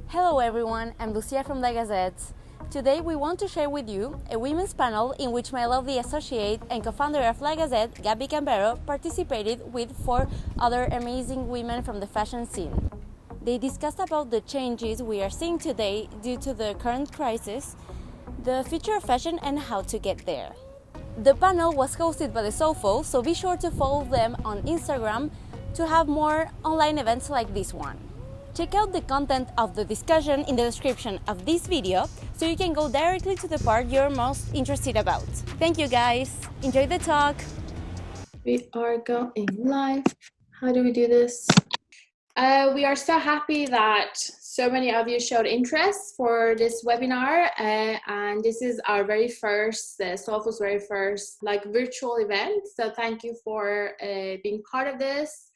Hello everyone, I'm Lucía from Gazette. Today we want to share with you a women's panel in which my lovely associate and co-founder of Gazette, Gabriela Cambero, participated with 4 other amazing women from the fashion scene. They discussed about the changes we are seeing today due to the current crisis, the future of fashion and how to get there. The panel was hosted by the Soulfuls, so be sure to follow them on Instagram to have more online events like this one. Check out the content of the discussion in the description of this video so you can go directly to the part you're most interested about. Thank you guys. Enjoy the talk. We are going live. How do we do this? We are so happy that so many of you showed interest for this webinar, and this is our very first, Soulfuls' very first virtual event. So thank you for being part of this.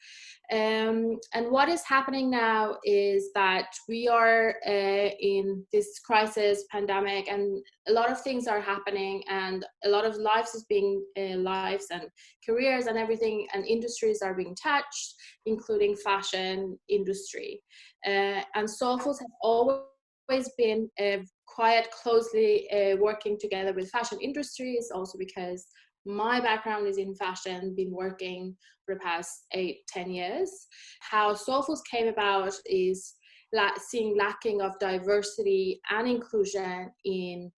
And what is happening now is that we are in this crisis, pandemic, and a lot of things are happening, and a lot of lives and careers and everything, and industries are being touched, including fashion industry. And Soulfuls have always been quite closely working together with fashion industries, also because my background is in fashion, been working for the past 8-10 years. How Soulfuls came about is seeing lacking of diversity and inclusion in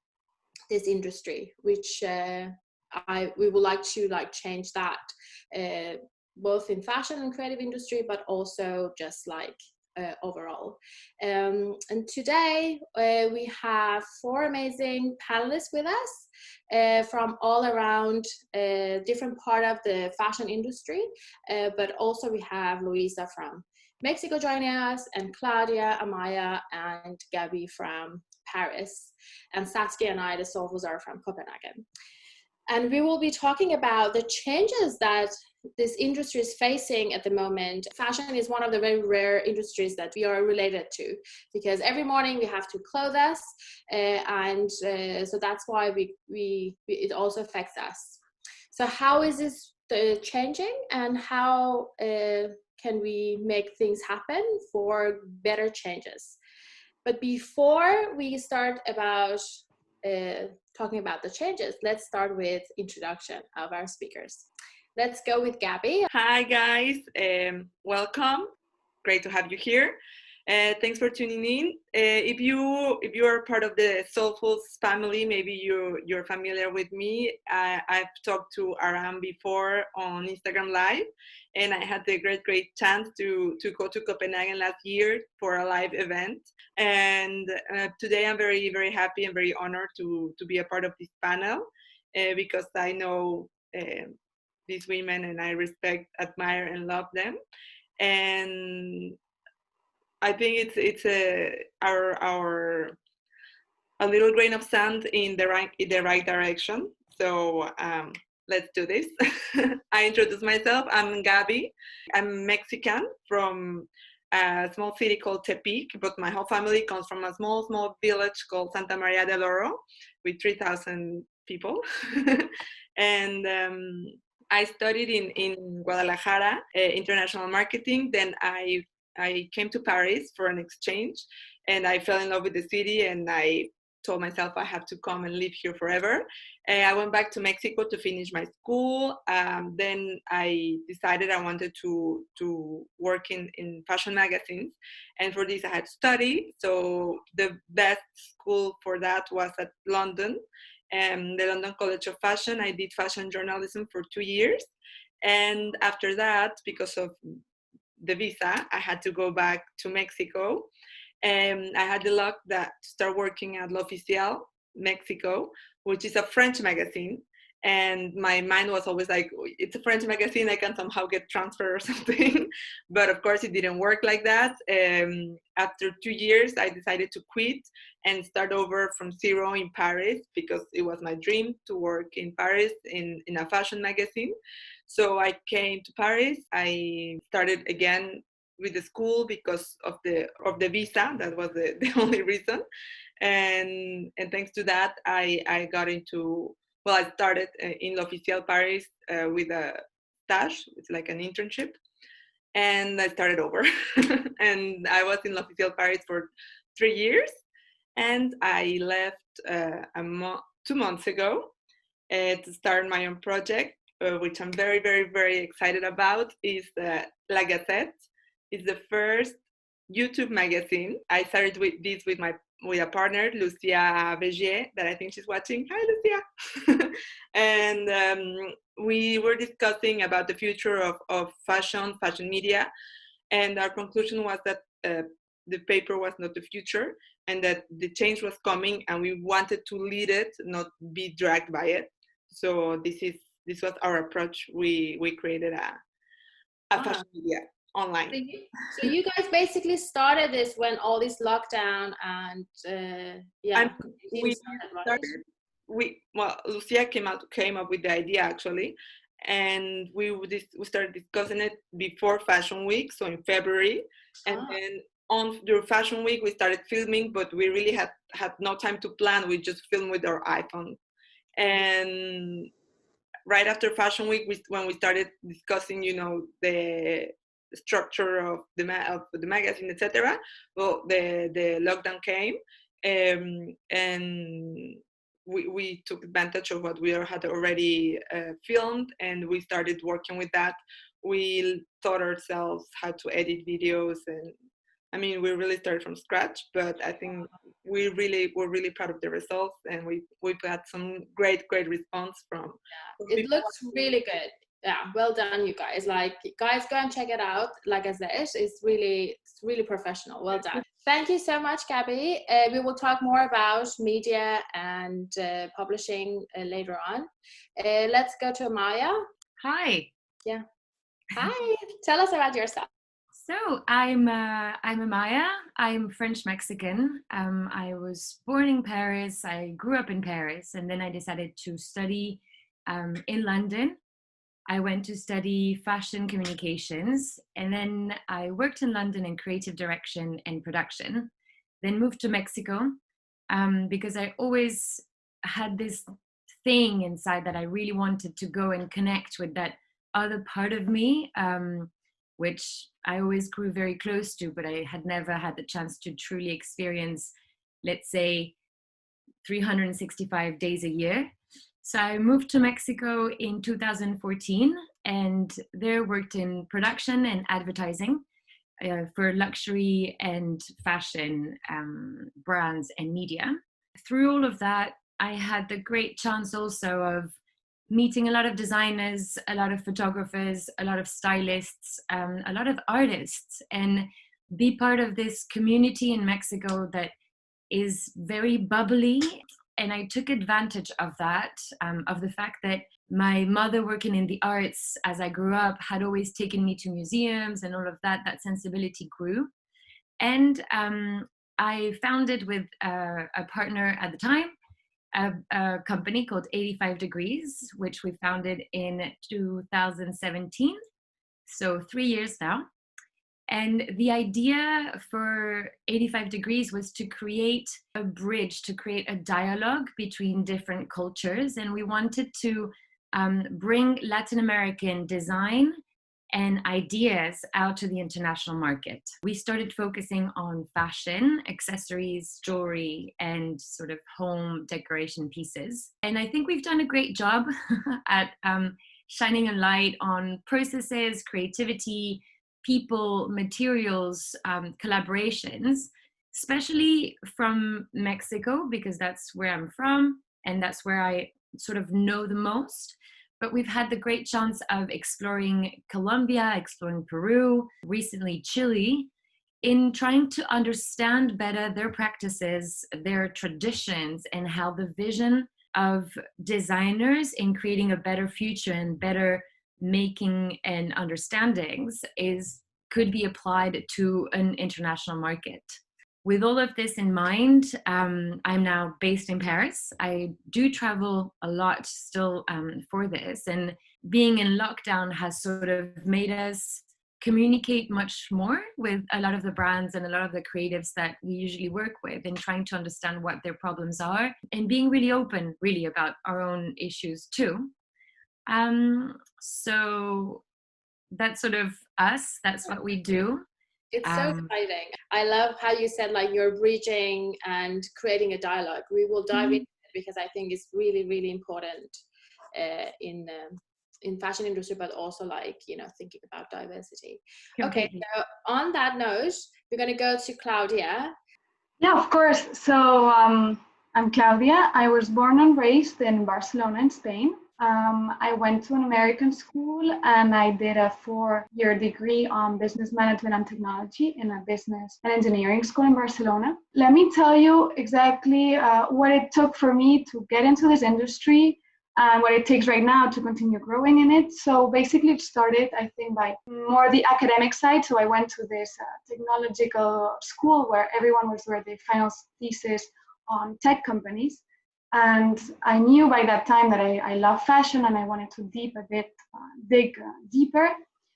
this industry, which we would like to change that, both in fashion and creative industry, but also just overall. And today we have 4 amazing panelists with us from all around different part of the fashion industry, but also we have Luisa from Mexico joining us, and Claudia, Amaya, and Gabby from Paris, and Saskia and I, the Soulfuls, are from Copenhagen. And we will be talking about the changes that this industry is facing at the moment. Fashion is one of the very rare industries that we are related to, because every morning we have to clothe us, and so that's why it also affects us. So how is this changing, and how can we make things happen for better changes? But before we start about talking about the changes, let's start with introduction of our speakers. Let's go with Gabby. Hi guys, welcome. Great to have you here. Thanks for tuning in. If you are part of the Soulfuls family, maybe you're familiar with me. I've talked to Aram before on Instagram Live, and I had the great chance to go to Copenhagen last year for a live event. And today I'm very happy and very honored to be a part of this panel, because I know these women, and I respect, admire, and love them. And I think it's a little grain of sand in the right direction. So let's do this. I introduce myself. I'm Gabby. I'm Mexican from a small city called Tepic, but my whole family comes from a small village called Santa Maria del Oro with 3,000 people. And I studied in Guadalajara, international marketing. Then I came to Paris for an exchange, and I fell in love with the city, and I told myself I have to come and live here forever. I went back to Mexico to finish my school. Then I decided I wanted to work in fashion magazines, and for this I had to study. So the best school for that was at London, the London College of Fashion. I did fashion journalism for 2 years, and after that, because of the visa, I had to go back to Mexico. And I had the luck to start working at L'Oficial Mexico, which is a French magazine. And my mind was always like, it's a French magazine, I can somehow get transferred or something. But of course, it didn't work like that. After 2 years, I decided to quit and start over from zero in Paris, because it was my dream to work in Paris in a fashion magazine. So I came to Paris. I started again with the school because of the visa. That was the only reason. And thanks to that, I got into, well, I started in L'Oficial Paris with a stage. It's like an internship. And I started over. And I was in L'Oficial Paris for 3 years, and I left 2 months ago to start my own project, which I'm very, very, very excited about. Is LAGAZETTE. It's the first YouTube magazine. I started with this with a partner, Lucía Wegier, that I think she's watching. Hi, Lucía. And we were discussing about the future of fashion media, and our conclusion was that the paper was not the future, and that the change was coming, and we wanted to lead it, not be dragged by it. So this was our approach. We created a fashion media online. So you guys basically started this when all this lockdown and Lucia came up with the idea actually, and we started discussing it before Fashion Week, so in February, and then during Fashion Week we started filming, but we really had no time to plan. We just filmed with our iPhone, and right after Fashion Week, when we started discussing, the structure of the magazine, etc. Well, the lockdown came, and we took advantage of what we had already filmed, and we started working with that. We taught ourselves how to edit videos, and I mean, we really started from scratch, but I think we're really proud of the results, and we got some great response from it looks really good. Yeah, well done, you guys. Guys, go and check it out. LAGAZETTE is it's really professional. Well done. Thank you so much, Gabby. We will talk more about media and publishing later on. Let's go to Maya. Hi. Yeah. Hi. Tell us about yourself. So I'm Amaya. I'm French Mexican. I was born in Paris. I grew up in Paris, and then I decided to study in London. I went to study fashion communications, and then I worked in London in creative direction and production. Then moved to Mexico because I always had this thing inside that I really wanted to go and connect with that other part of me, which I always grew very close to, but I had never had the chance to truly experience, let's say, 365 days a year. So I moved to Mexico in 2014, and there worked in production and advertising for luxury and fashion brands and media. Through all of that, I had the great chance also of meeting a lot of designers, a lot of photographers, a lot of stylists, a lot of artists, and be part of this community in Mexico that is very bubbly. And I took advantage of that, of the fact that my mother working in the arts as I grew up had always taken me to museums and all of that. That sensibility grew. And I founded with a partner at the time, a company called 85 Degrees, which we founded in 2017. So 3 years now. And the idea for 85 Degrees was to create a bridge, to create a dialogue between different cultures. And we wanted to bring Latin American design and ideas out to the international market. We started focusing on fashion, accessories, jewelry, and sort of home decoration pieces. And I think we've done a great job at shining a light on processes, creativity, people, materials, collaborations, especially from Mexico, because that's where I'm from and that's where I sort of know the most. But we've had the great chance of exploring Colombia, exploring Peru, recently Chile, in trying to understand better their practices, their traditions, and how the vision of designers in creating a better future and better making and understandings could be applied to an international market. With all of this in mind, I'm now based in Paris. I do travel a lot still for this, and being in lockdown has sort of made us communicate much more with a lot of the brands and a lot of the creatives that we usually work with, and trying to understand what their problems are and being really open really about our own issues too. So that's sort of us, that's what we do. It's so exciting. I love how you said like you're bridging and creating a dialogue. We will dive into it because I think it's really, really important in fashion industry, but also like, you know, thinking about diversity. Completely. Okay, so on that note, we're going to go to Claudia. Yeah, of course. So I'm Claudia. I was born and raised in Barcelona, in Spain. I went to an American school and I did a 4-year degree on business management and technology in a business and engineering school in Barcelona. Let me tell you exactly what it took for me to get into this industry and what it takes right now to continue growing in it. So basically it started, I think, by more the academic side. So I went to this technological school where everyone was doing their final thesis on tech companies. And I knew by that time that I love fashion and I wanted to dig deeper.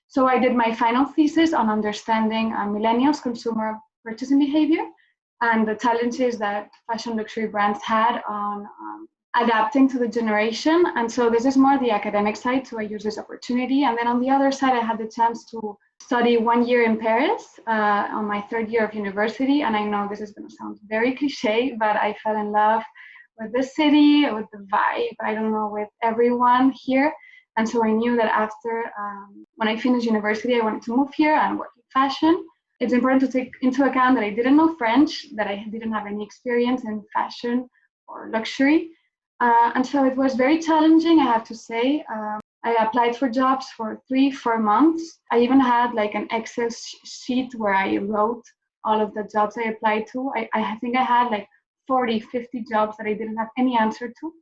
So I did my final thesis on understanding millennials' consumer purchasing behavior and the challenges that fashion luxury brands had on adapting to the generation. And so this is more the academic side, so I use this opportunity. And then on the other side, I had the chance to study 1 year in Paris on my 3rd year of university. And I know this is going to sound very cliche, but I fell in love with the city, with the vibe, I don't know, with everyone here. And so I knew that after, when I finished university, I wanted to move here and work in fashion. It's important to take into account that I didn't know French, that I didn't have any experience in fashion or luxury. And so it was very challenging, I have to say. I applied for jobs for 3-4 months. I even had like an Excel sheet where I wrote all of the jobs I applied to. I think I had like 40-50 jobs that I didn't have any answer to,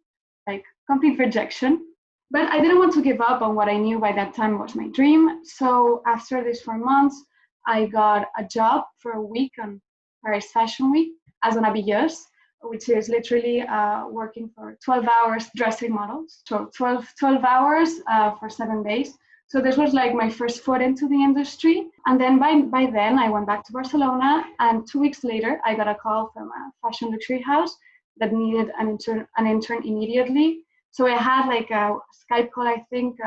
like complete rejection. But I didn't want to give up on what I knew by that time was my dream. So after these 4 months, I got a job for a week on Paris Fashion Week as an habilleuse, which is literally working for 12 hours dressing models. So 12 hours for 7 days. So this was like my first foot into the industry. And then by then I went back to Barcelona, and 2 weeks later, I got a call from a fashion luxury house that needed an intern immediately. So I had like a Skype call, I think,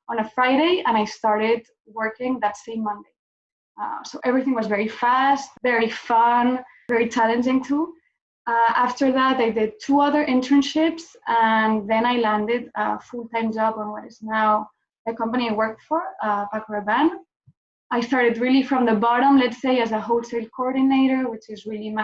on a Friday, and I started working that same Monday. So everything was very fast, very fun, very challenging too. After that, I did 2 other internships, and then I landed a full-time job on what is now the company I worked for, Paco Rabanne. I started really from the bottom, let's say, as a wholesale coordinator, which is really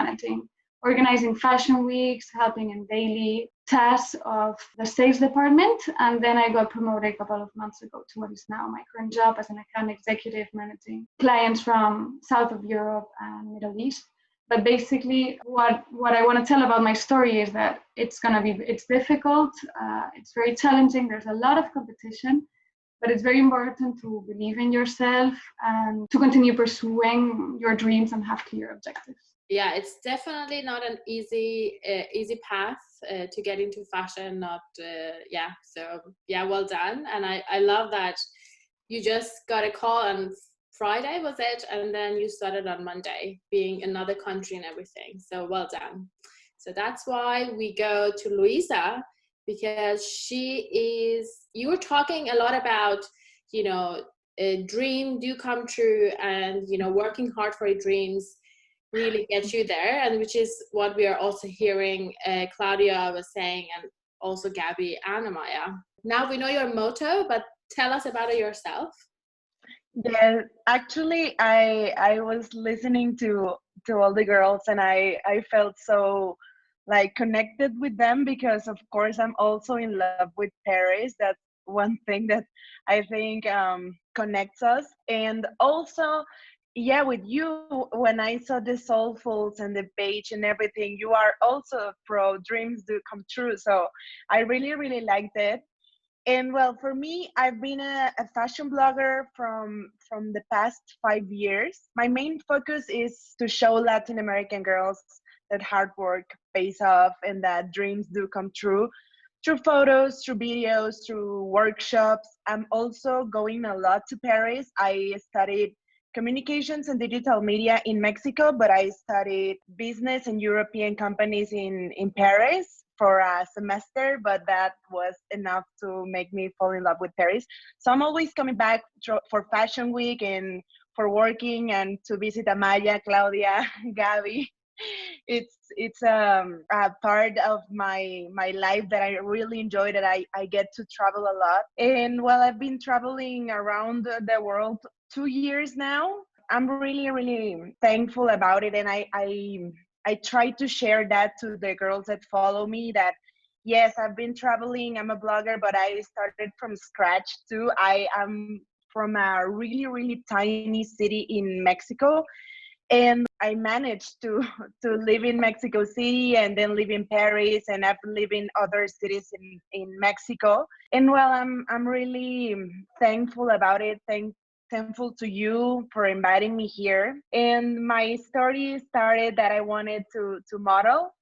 organizing fashion weeks, helping in daily tasks of the sales department. And then I got promoted a couple of months ago to what is now my current job as an account executive, managing clients from South of Europe and Middle East. But basically, what I want to tell about my story is that it's difficult, it's very challenging, there's a lot of competition, but it's very important to believe in yourself and to continue pursuing your dreams and have clear objectives. Yeah, it's definitely not an easy path to get into fashion. So well done. And I love that you just got a call on Friday, was it? And then you started on Monday, being another country and everything. So well done. So that's why we go to Luisa, because you were talking a lot about, a dream do come true, and, working hard for your dreams really get you there. And which is what we are also hearing Claudia was saying, and also Gabby and Amaya. Now we know your motto, but tell us about it yourself. Yeah, actually, I was listening to all the girls, and I felt so like connected with them, because of course I'm also in love with Paris. That's one thing that I think connects us. And also, yeah, with you, when I saw the Soulfuls and the page and everything, you are also pro dreams do come true. So I really, really liked it. And well, for me, I've been a fashion blogger from the past 5 years. My main focus is to show Latin American girls that hard work pays off and that dreams do come true through photos, through videos, through workshops. I'm also going a lot to Paris. I studied communications and digital media in Mexico, but I studied business and European companies in Paris for a semester, but that was enough to make me fall in love with Paris. So I'm always coming back for Fashion Week and for working and to visit Amaya, Claudia, Gabby. It's a part of my life that I really enjoy, that I get to travel a lot. And while I've been traveling around the world 2 years now, I'm really, really thankful about it. And I try to share that to the girls that follow me, that yes, I've been traveling, I'm a blogger, but I started from scratch too. I am from a really, really tiny city in Mexico, and I managed to live in Mexico City and then live in Paris, and I've lived in other cities in Mexico. And well, I'm really thankful about it. Thankful to you for inviting me here. And my story started that I wanted to model.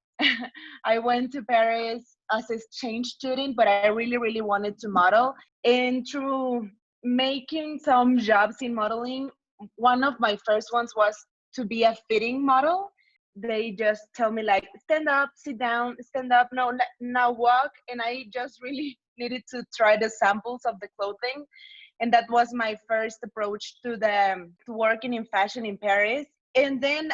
I went to Paris as an exchange student, but I really, really wanted to model. And through making some jobs in modeling, one of my first ones was to be a fitting model. They just tell me like, stand up, sit down, stand up, no, now walk. And I just really needed to try the samples of the clothing. And that was my first approach to working in fashion in Paris. And then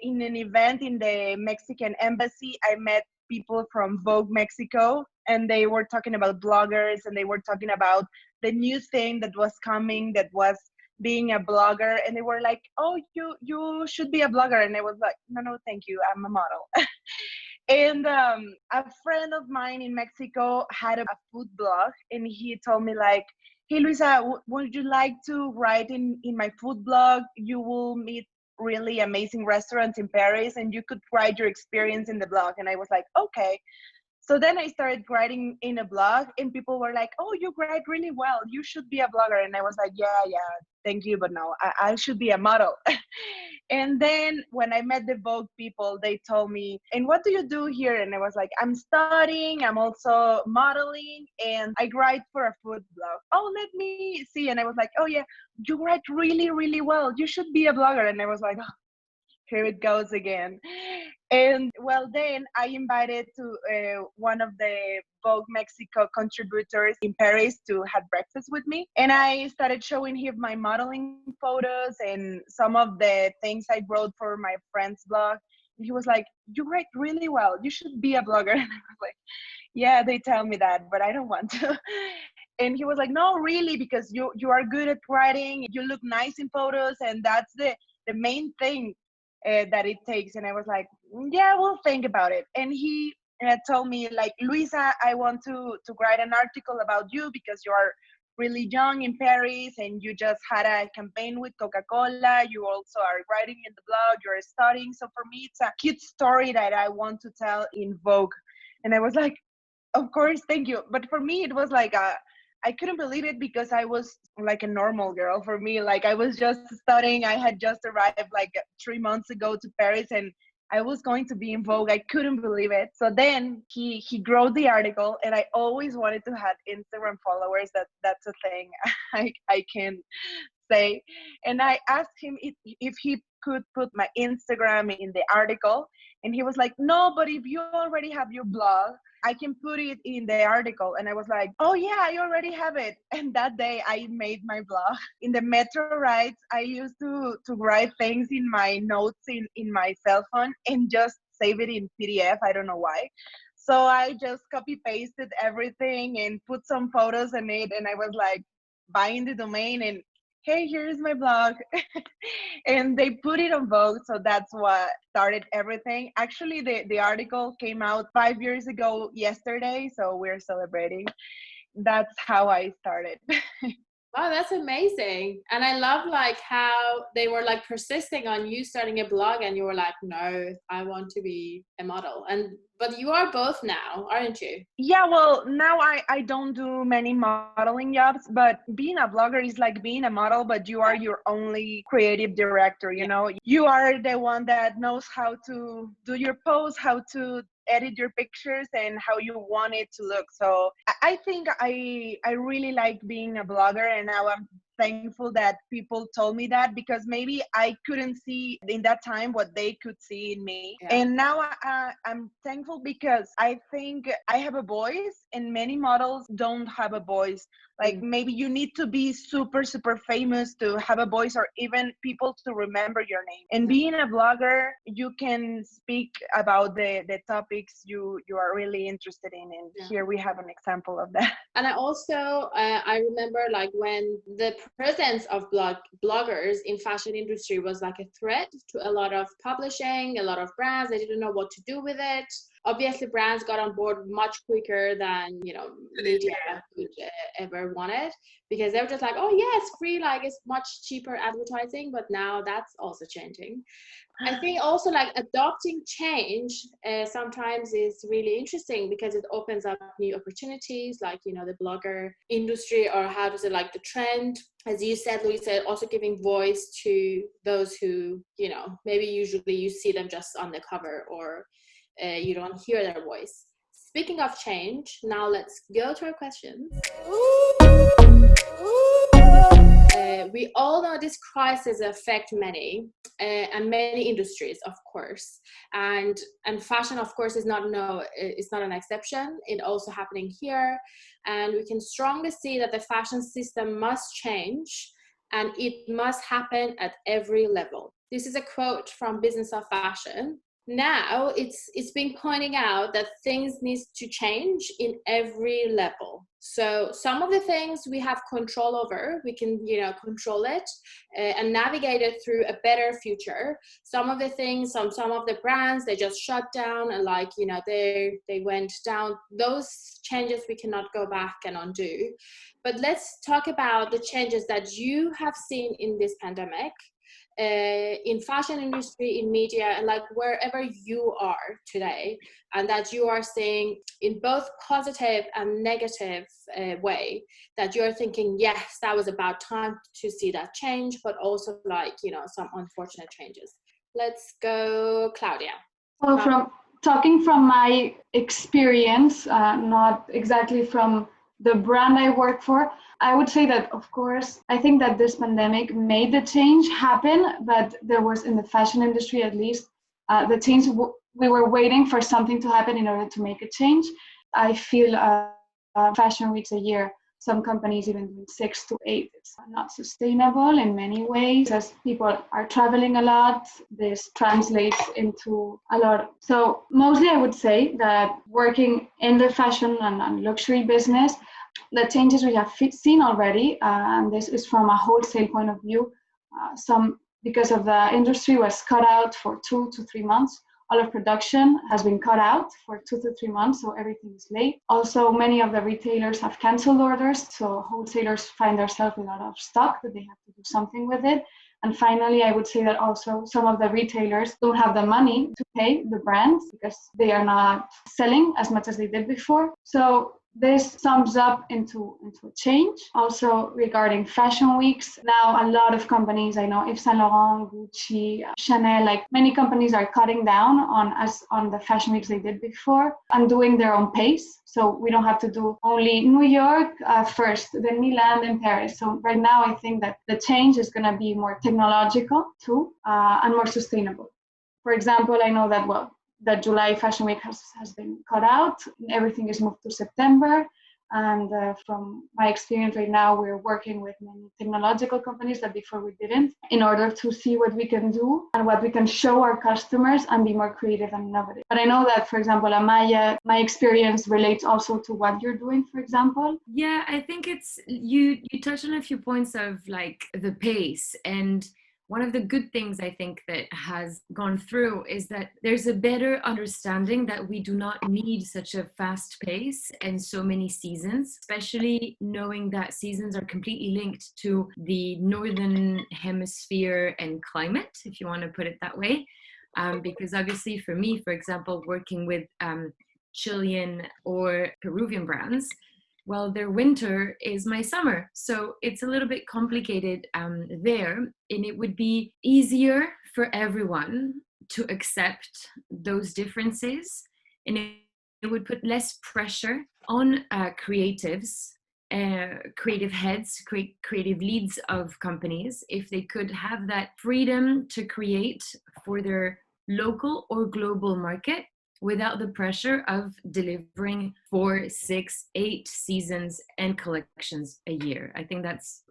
in an event in the Mexican embassy, I met people from Vogue Mexico, and they were talking about bloggers, and they were talking about the new thing that was coming, that was being a blogger. And they were like, oh, you should be a blogger. And I was like, no, thank you, I'm a model. And a friend of mine in Mexico had a food blog, and he told me like, hey, Luisa, would you like to write in my food blog? You will meet really amazing restaurants in Paris, and you could write your experience in the blog. And I was like, okay. So then I started writing in a blog, and people were like, oh, you write really well, you should be a blogger. And I was like, yeah, thank you, but no, I should be a model. And then when I met the Vogue people, they told me, and what do you do here? And I was like, I'm studying, I'm also modeling, and I write for a food blog. Oh, let me see. And I was like, oh yeah, you write really, really well, you should be a blogger. And I was like, oh, here it goes again. And well, then I invited to one of the Vogue Mexico contributors in Paris to have breakfast with me. And I started showing him my modeling photos and some of the things I wrote for my friend's blog. And he was like, you write really well, you should be a blogger. And I was like, yeah, they tell me that, but I don't want to. And he was like, no, really, because you are good at writing, you look nice in photos, and that's the main thing that it takes. And I was like, yeah, we'll think about it. And he told me like, Luisa, I want to write an article about you because you are really young in Paris and you just had a campaign with Coca-Cola. You also are writing in the blog, you're studying. So for me, it's a cute story that I want to tell in Vogue. And I was like, of course, thank you. But for me, it was like I couldn't believe it because I was like a normal girl. For me, like I was just studying. I had just arrived like 3 months ago to Paris, and I was going to be in Vogue. I couldn't believe it. So then he wrote the article, and I always wanted to have Instagram followers. That's a thing I can say. And I asked him if he could put my Instagram in the article, and he was like, no, but if you already have your blog, I can put it in the article. And I was like, oh yeah, I already have it. And that day I made my blog. In the metro rides, I used to write things in my notes in my cell phone and just save it in PDF. I don't know why. So I just copy pasted everything and put some photos in it. And I was like buying the domain and, hey, here's my blog. And they put it on Vogue. So that's what started everything. Actually, the article came out 5 years ago yesterday. So we're celebrating. That's how I started. Wow, that's amazing. And I love like how they were like persisting on you starting a blog and you were like, no, I want to be a model. But you are both now, aren't you? Yeah, well, now I don't do many modeling jobs, but being a blogger is like being a model, but you are your only creative director, you know? You are the one that knows how to do your posts, how to edit your pictures and how you want it to look. So I think I really like being a blogger, and now I'm thankful that people told me that, because maybe I couldn't see in that time what they could see in me. Yeah. And now I'm thankful because I think I have a voice and many models don't have a voice. Like maybe you need to be super, super famous to have a voice, or even people to remember your name. And being a blogger, you can speak about the topics you are really interested in. And here we have an example of that. And I also, I remember like when the presence of bloggers in fashion industry was like a threat to a lot of publishing, a lot of brands. They didn't know what to do with it. Obviously, brands got on board much quicker than, media could ever wanted, because they were just like, oh yeah, it's free, like it's much cheaper advertising. But now that's also changing. I think also like adopting change sometimes is really interesting, because it opens up new opportunities, like, the blogger industry, or how to say, like the trend, as you said, Luisa, also giving voice to those who, maybe usually you see them just on the cover, or you don't hear their voice. Speaking of change, now let's go to our questions. We all know this crisis affects many and many industries, of course, and fashion, of course, is not an exception. It also happening here, and we can strongly see that the fashion system must change, and it must happen at every level. This is a quote from Business of Fashion. Now it's been pointing out that things need to change in every level. So some of the things we have control over, we can control it and navigate it through a better future. Some of the things, some of the brands, they just shut down, and they went down. Those changes we cannot go back and undo. But let's talk about the changes that you have seen in this pandemic. In fashion industry, in media, and like wherever you are today, and that you are seeing in both positive and negative way, that you're thinking, yes, that was about time to see that change, but also some unfortunate changes. Let's go, Claudia. Well, from talking from my experience, not exactly from the brand I work for, I would say that, of course, I think that this pandemic made the change happen, but there was, in the fashion industry at least, the change, we were waiting for something to happen in order to make a change. I feel fashion weeks a year, some companies even doing 6 to 8. It's not sustainable in many ways, as people are traveling a lot. This translates into a lot. So mostly I would say that working in the fashion and luxury business, the changes we have seen already, and this is from a wholesale point of view, because of the industry was cut out for 2 to 3 months. All of production has been cut out for 2 to 3 months, so everything is late. Also, many of the retailers have canceled orders, so wholesalers find themselves with a lot of stock that they have to do something with it. And finally, I would say that also some of the retailers don't have the money to pay the brands because they are not selling as much as they did before. So this sums up into a change. Also regarding fashion weeks, now a lot of companies, I know Yves Saint Laurent, Gucci, Chanel, like many companies are cutting down on the fashion weeks they did before and doing their own pace. So we don't have to do only New York first, then Milan, then Paris. So right now I think that the change is going to be more technological too, and more sustainable. For example, I know that, that July Fashion Week has been cut out. Everything is moved to September. And from my experience right now, we're working with many technological companies that before we didn't, in order to see what we can do and what we can show our customers and be more creative and innovative. But I know that, for example, Amaya, my experience relates also to what you're doing, for example. Yeah, I think it's, you touched on a few points of like the pace, and one of the good things I think that has gone through is that there's a better understanding that we do not need such a fast pace and so many seasons, especially knowing that seasons are completely linked to the northern hemisphere and climate, if you want to put it that way. Because obviously for me, for example, working with Chilean or Peruvian brands, well, their winter is my summer. So it's a little bit complicated there. And it would be easier for everyone to accept those differences. And it would put less pressure on creatives creative heads, creative leads of companies, if they could have that freedom to create for their local or global market without the pressure of delivering 4, 6, 8 seasons and collections a year. I think that's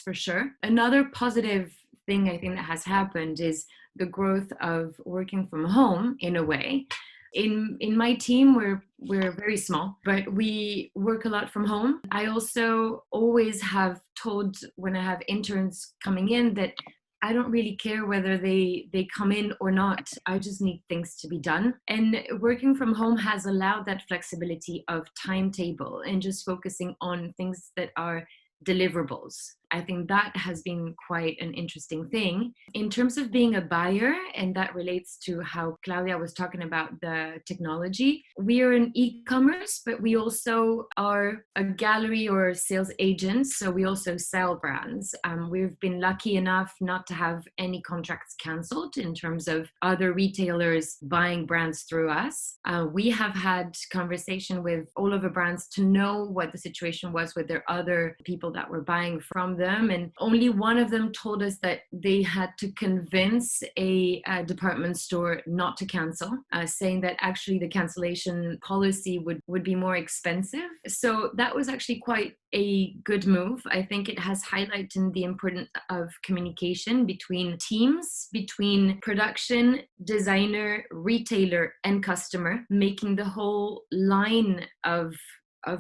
for sure. Another positive thing I think that has happened is the growth of working from home in a way. In my team, we're very small, but we work a lot from home. I also always have told when I have interns coming in that I don't really care whether they come in or not. I just need things to be done. And working from home has allowed that flexibility of timetable and just focusing on things that are deliverables. I think that has been quite an interesting thing. In terms of being a buyer, and that relates to how Claudia was talking about the technology, we are in e-commerce, but we also are a gallery or sales agent, so we also sell brands. We've been lucky enough not to have any contracts cancelled in terms of other retailers buying brands through us. We have had conversation with all of the brands to know what the situation was with their other people that were buying from them, and only one of them told us that they had to convince a department store not to cancel, saying that actually the cancellation policy would be more expensive. So that was actually quite a good move. I think it has highlighted the importance of communication between teams, between production, designer, retailer, and customer, making the whole line of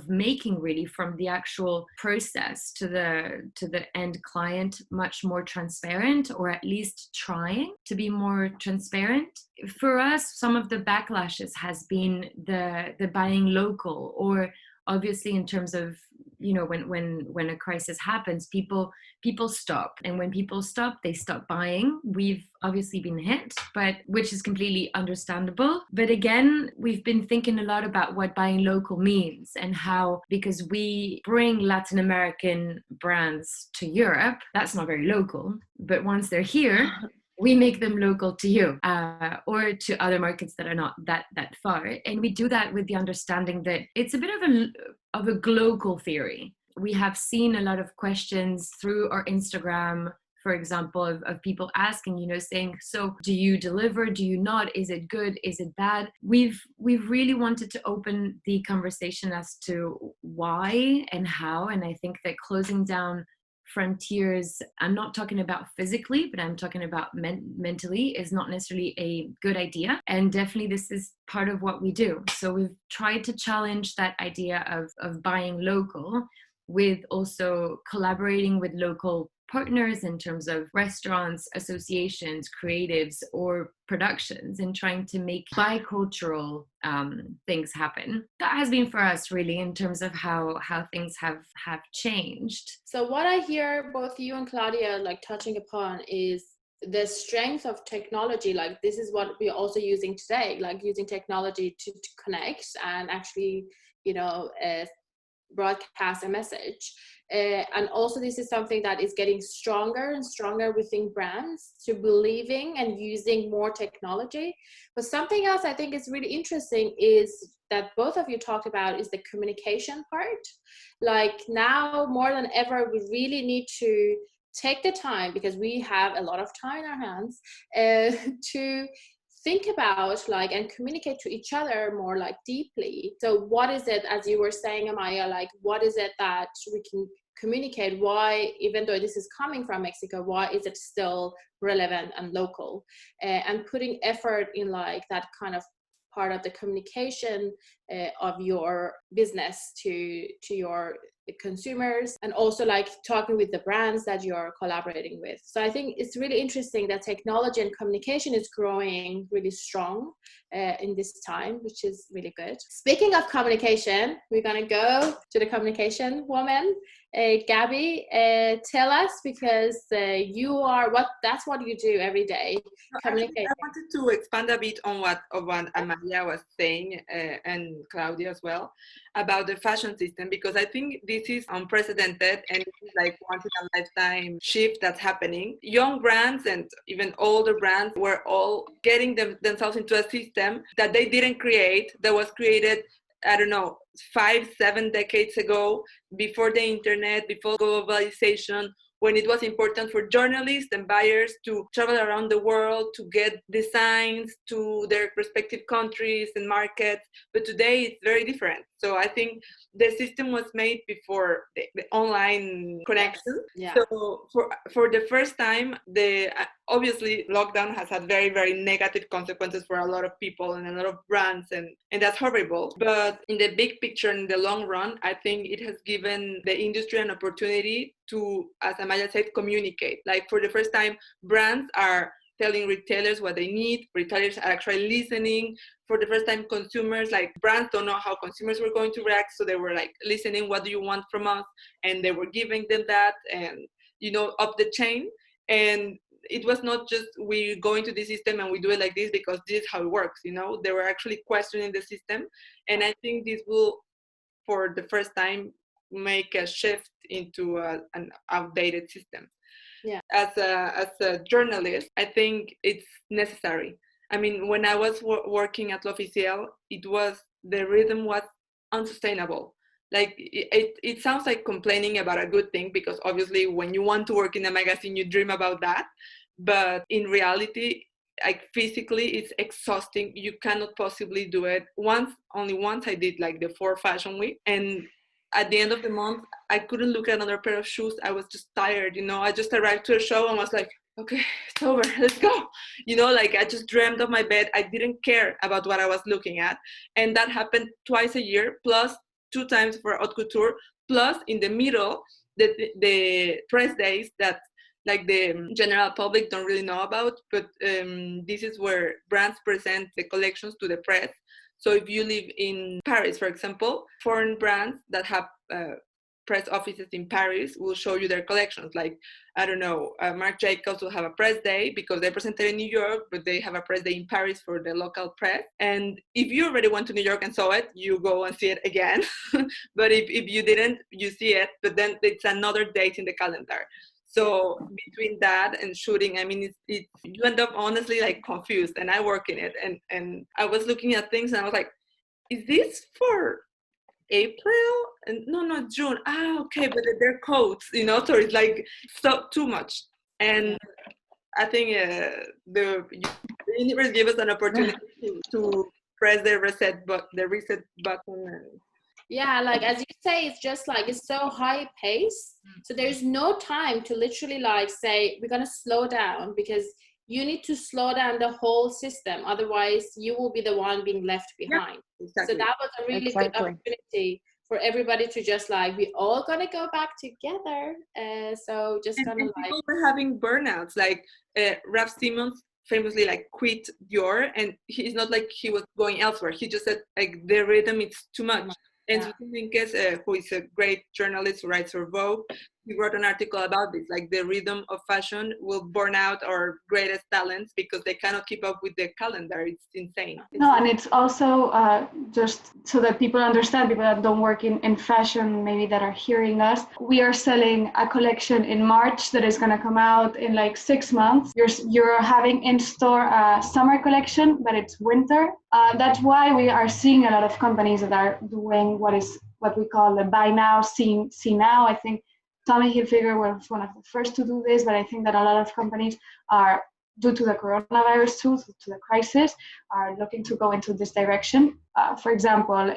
making, really, from the actual process to the end client much more transparent, or at least trying to be more transparent. For us, some of the backlashes has been the buying local, or obviously in terms of, you know, when a crisis happens, people stop, and when people stop, they stop buying. We've obviously been hit, but which is completely understandable. But again, we've been thinking a lot about what buying local means, and how, because we bring Latin American brands to Europe, that's not very local, but once they're here, we make them local to you, or to other markets that are not that far. And we do that with the understanding that it's a bit of a global theory. We have seen a lot of questions through our Instagram, for example, of people asking, you know, saying, so do you deliver? Do you not? Is it good? Is it bad? We've really wanted to open the conversation as to why and how. And I think that closing down frontiers, I'm not talking about physically, but I'm talking about mentally, is not necessarily a good idea. And definitely this is part of what we do. So we've tried to challenge that idea of buying local, with also collaborating with local partners in terms of restaurants, associations, creatives, or productions, and trying to make bicultural things happen. That has been for us, really, in terms of how things have changed. So what I hear both you and Claudia like touching upon is the strength of technology. Like, this is what we're also using today, like using technology to connect and actually, you know, broadcast a message. And also this is something that is getting stronger and stronger within brands, to believing and using more technology. But something else I think is really interesting is that both of you talked about is the communication part. Like, now more than ever, we really need to take the time, because we have a lot of time in our hands, to think about, like, and communicate to each other more, like, deeply. So what is it, as you were saying, Amaya, like, what is it that we can communicate? Why, even though this is coming from Mexico, why is it still relevant and local? And putting effort in, like, that kind of part of the communication of your business to your consumers, and also like talking with the brands that you're collaborating with. So I think it's really interesting that technology and communication is growing really strong in this time, which is really good. Speaking of communication, we're gonna go to the communication woman. Gabby, tell us, because that's what you do every day. Communicate. I wanted to expand a bit on what Amaya was saying, and Claudia as well, about the fashion system, because I think this is unprecedented, and this is like once in a lifetime shift that's happening. Young brands and even older brands were all getting themselves into a system that they didn't create, that was created, I don't know, 5-7 decades ago, before the internet, before globalization, when it was important for journalists and buyers to travel around the world to get designs to their respective countries and markets. But today it's very different. So I think the system was made before the online connection. Yeah. So for the first time, obviously lockdown has had very, very negative consequences for a lot of people and a lot of brands, and that's horrible. But in the big picture, in the long run, I think it has given the industry an opportunity to, as Amaya said, communicate. Like for the first time, brands are telling retailers what they need. Retailers are actually listening. For the first time, consumers, like brands don't know how consumers were going to react. So they were like listening, what do you want from us? And they were giving them that, and, up the chain. And it was not just we go into the system and we do it like this because this is how it works. They were actually questioning the system. And I think this will, for the first time, make a shift into an outdated system. Yeah. As a journalist, I think it's necessary. I mean, when I was working at L'Officiel, the rhythm was unsustainable. Like it sounds like complaining about a good thing, because obviously when you want to work in a magazine, you dream about that. But in reality, like physically, it's exhausting. You cannot possibly do it. Only once I did like the 4 fashion week, and at the end of the month, I couldn't look at another pair of shoes. I was just tired, I just arrived to a show and was like, okay, it's over, let's go. Like I just dreamt of my bed. I didn't care about what I was looking at. And that happened twice a year, plus 2 times for haute couture, plus in the middle, the press days that like the general public don't really know about. But this is where brands present the collections to the press. So if you live in Paris, for example, foreign brands that have press offices in Paris will show you their collections. Like, I don't know, Marc Jacobs will have a press day because they presented in New York, but they have a press day in Paris for the local press. And if you already went to New York and saw it, you go and see it again. But if you didn't, you see it, but then it's another date in the calendar. So between that and shooting, I mean, you end up honestly like confused, and I work in it. And I was looking at things and I was like, is this for April? And no, not June. Okay, but they're codes, so it's like too much. And I think the universe gave us an opportunity to press the reset button. Yeah, like as you say, it's just like it's so high pace. So there's no time to literally like say we're gonna slow down, because you need to slow down the whole system. Otherwise, you will be the one being left behind. Yeah, exactly. So that was a really good opportunity for everybody to just like, we're all gonna go back together. So just kind of like people were having burnouts. Like Raf Simons famously like quit Dior, and he's not like he was going elsewhere. He just said like the rhythm is too much. And Susan who is a great journalist who writes for Vogue, he wrote an article about this, like the rhythm of fashion will burn out our greatest talents because they cannot keep up with the calendar. It's insane. And it's also just so that people understand, people that don't work in fashion, maybe that are hearing us, we are selling a collection in March that is going to come out in like 6 months. You're having in store a summer collection, but it's winter. That's why we are seeing a lot of companies that are doing what we call the buy now, see now. I think Tommy Hilfiger was one of the first to do this, but I think that a lot of companies are, due to the coronavirus too, to the crisis, are looking to go into this direction. For example,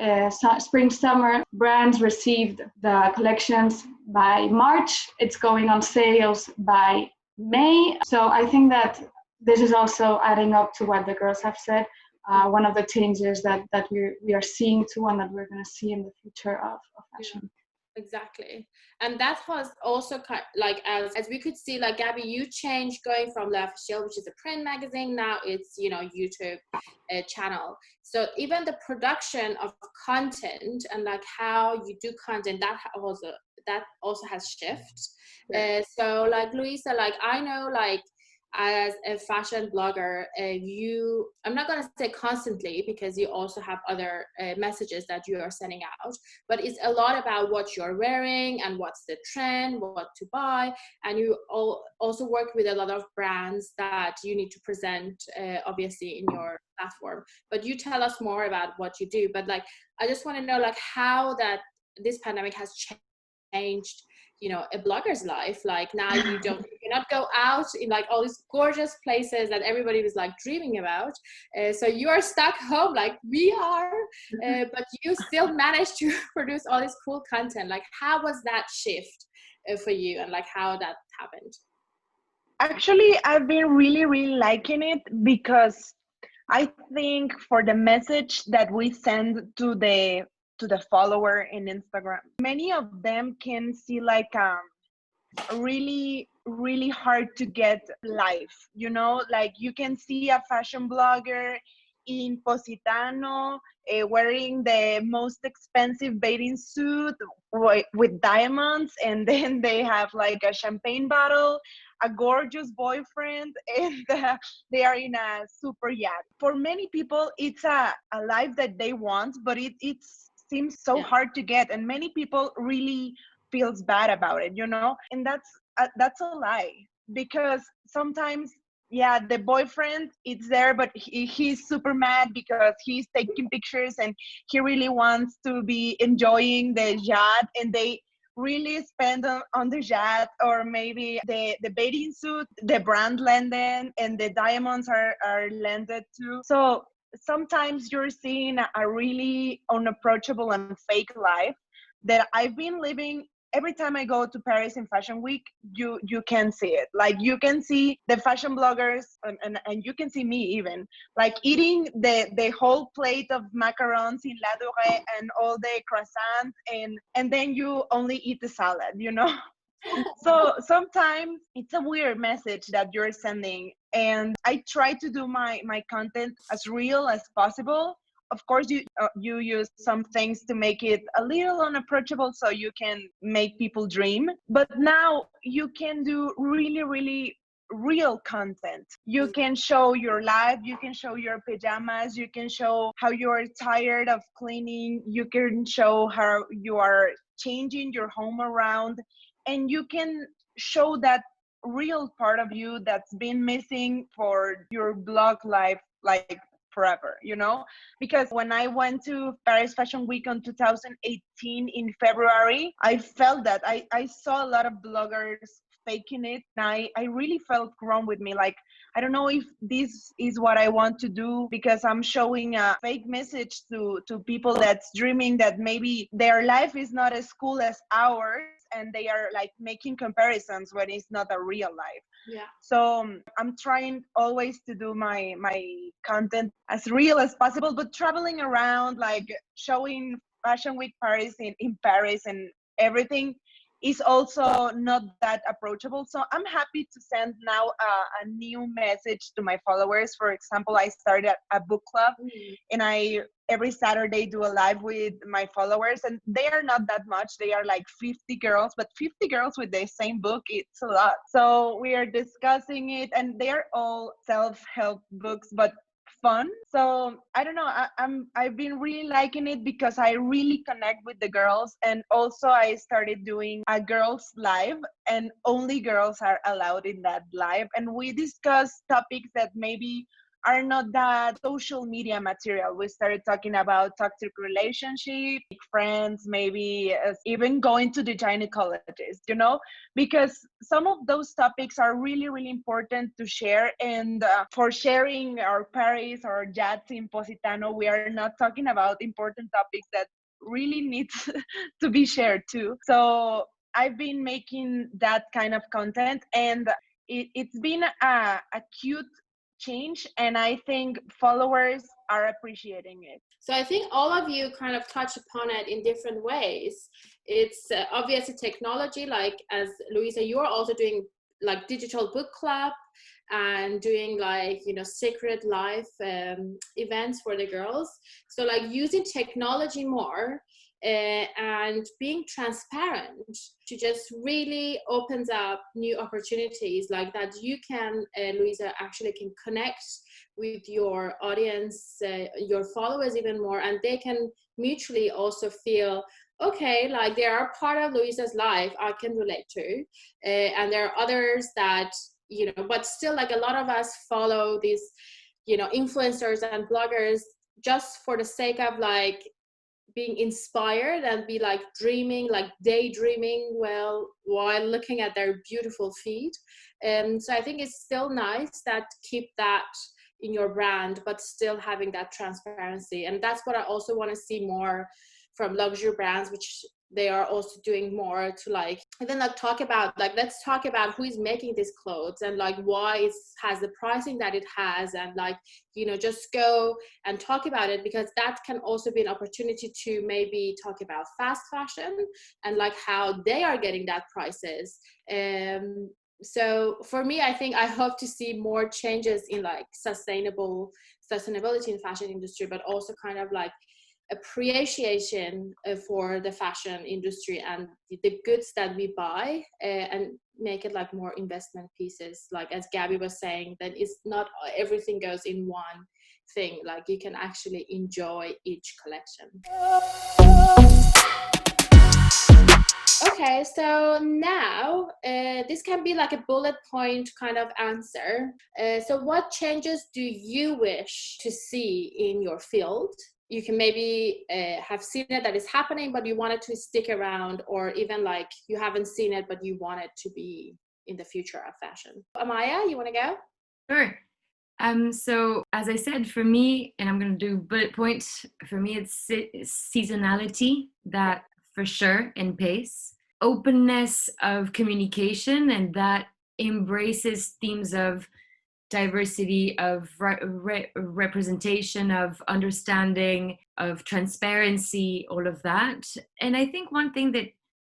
spring, summer, brands received the collections by March. It's going on sales by May. So I think that this is also adding up to what the girls have said. One of the changes that we are seeing too, and that we're going to see in the future of fashion. Exactly. And that was also kind like as we could see, like Gabby, you changed going from L'Officiel, which is a print magazine, now it's YouTube channel. So even the production of content and like how you do content, that also has shifted. So like Luisa, like I know like as a fashion blogger, I'm not going to say constantly, because you also have other messages that you are sending out, but it's a lot about what you're wearing and what's the trend, what to buy. And you also work with a lot of brands that you need to present, obviously, in your platform. But you tell us more about what you do. But like, I just want to know like how that this pandemic has changed, you know, a blogger's life. Like now you cannot go out in like all these gorgeous places that everybody was like dreaming about. So you are stuck home like we are, but you still managed to produce all this cool content. Like how was that shift for you, and like how that happened? Actually, I've been really, really liking it, because I think for the message that we send to the follower in Instagram, many of them can see like really, really hard to get life, you know, like you can see a fashion blogger in Positano wearing the most expensive bathing suit with diamonds, and then they have like a champagne bottle, a gorgeous boyfriend, and they are in a super yacht. For many people, it's a life that they want, but it seems so hard to get, and many people really feels bad about it, you know. And that's a lie, because sometimes the boyfriend is there, but he's super mad because he's taking pictures and he really wants to be enjoying the yacht, and they really spend on the yacht, or maybe the bathing suit, the brand landed, and the diamonds are landed too. So sometimes you're seeing a really unapproachable and fake life that I've been living. Every time I go to Paris in Fashion Week, you can see it. Like you can see the fashion bloggers, and you can see me even, like eating the whole plate of macarons in La Dorée and all the croissants, and then you only eat the salad, you know? So sometimes it's a weird message that you're sending, and I try to do my content as real as possible. Of course, you use some things to make it a little unapproachable so you can make people dream. But now you can do really, really real content. You can show your life, you can show your pajamas, you can show how you're tired of cleaning, you can show how you are changing your home around, and you can show that real part of you that's been missing for your blog life, like forever, you know? Because when I went to Paris Fashion Week on 2018 in February, I felt that I saw a lot of bloggers faking it, and I really felt wrong with me. Like, I don't know if this is what I want to do, because I'm showing a fake message to people that's dreaming that maybe their life is not as cool as ours, and they are like making comparisons when it's not a real life. Yeah. So I'm trying always to do my content as real as possible, but traveling around, like showing Fashion Week Paris in Paris and everything is also not that approachable. So I'm happy to send now a new message to my followers. For example, I started a book club, and I every Saturday do a live with my followers, and they are not that much. They are like 50 girls, but 50 girls with the same book, it's a lot. So we are discussing it, and they are all self-help books, but fun. So I don't know, I've been really liking it because I really connect with the girls. And also I started doing a girls live, and only girls are allowed in that live, and we discuss topics that maybe are not that social media material. We started talking about toxic relationship, friends, maybe even going to the gynecologist, you know, because some of those topics are really, really important to share. And for sharing our Paris or yachts in Positano, we are not talking about important topics that really need to be shared too. So I've been making that kind of content, and it's been a cute change, and I think followers are appreciating it. So I think all of you kind of touch upon it in different ways. It's obviously technology, like as Luisa, you're also doing like digital book club and doing like, you know, secret life events for the girls. So like using technology more and being transparent to just really opens up new opportunities like that. You can, Luisa, actually can connect with your audience, your followers even more, and they can mutually also feel, okay, like they are part of Luisa's life I can relate to, and there are others that, you know, but still, like a lot of us follow these, you know, influencers and bloggers just for the sake of like being inspired and be like dreaming, like daydreaming, well, while looking at their beautiful feed. And so I think it's still nice that keep that in your brand, but still having that transparency. And that's what I also want to see more from luxury brands, which they are also doing more to like, and then like talk about, like, let's talk about who is making these clothes and like why it has the pricing that it has, and like, you know, just go and talk about it, because that can also be an opportunity to maybe talk about fast fashion and like how they are getting that prices. So for me, I think I hope to see more changes in like sustainability in fashion industry, but also kind of like appreciation for the fashion industry and the goods that we buy, and make it like more investment pieces. Like as Gabby was saying, that it's not everything goes in one thing, like you can actually enjoy each collection. Okay, so now this can be like a bullet point kind of answer. So what changes do you wish to see in your field? You can maybe have seen it that is happening, but you want it to stick around, or even like you haven't seen it, but you want it to be in the future of fashion. Amaya, you want to go? Sure. So as I said, for me, and I'm going to do bullet points, for me it's seasonality, that for sure, and pace. Openness of communication, and that embraces themes of diversity, of representation, of understanding, of transparency, all of that. And I think one thing that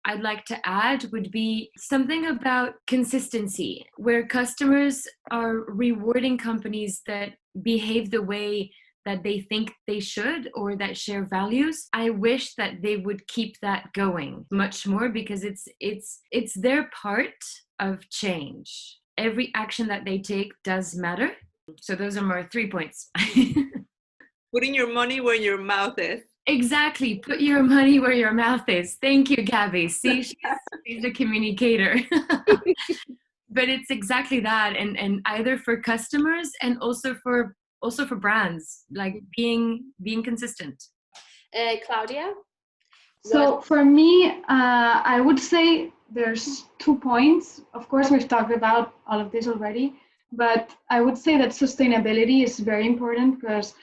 I'd like to add would be something about consistency, where customers are rewarding companies that behave the way that they think they should, or that share values. I wish that they would keep that going much more, because it's their part of change. Every action that they take does matter. So those are my 3 points. Putting your money where your mouth is. Exactly. Put your money where your mouth is. Thank you, Gabby. See, she's a communicator. But it's exactly that. And either for customers and also for brands, like being consistent. Claudia? So for me, I would say there's 2 points. Of course, we've talked about all of this already, but I would say that sustainability is very important, because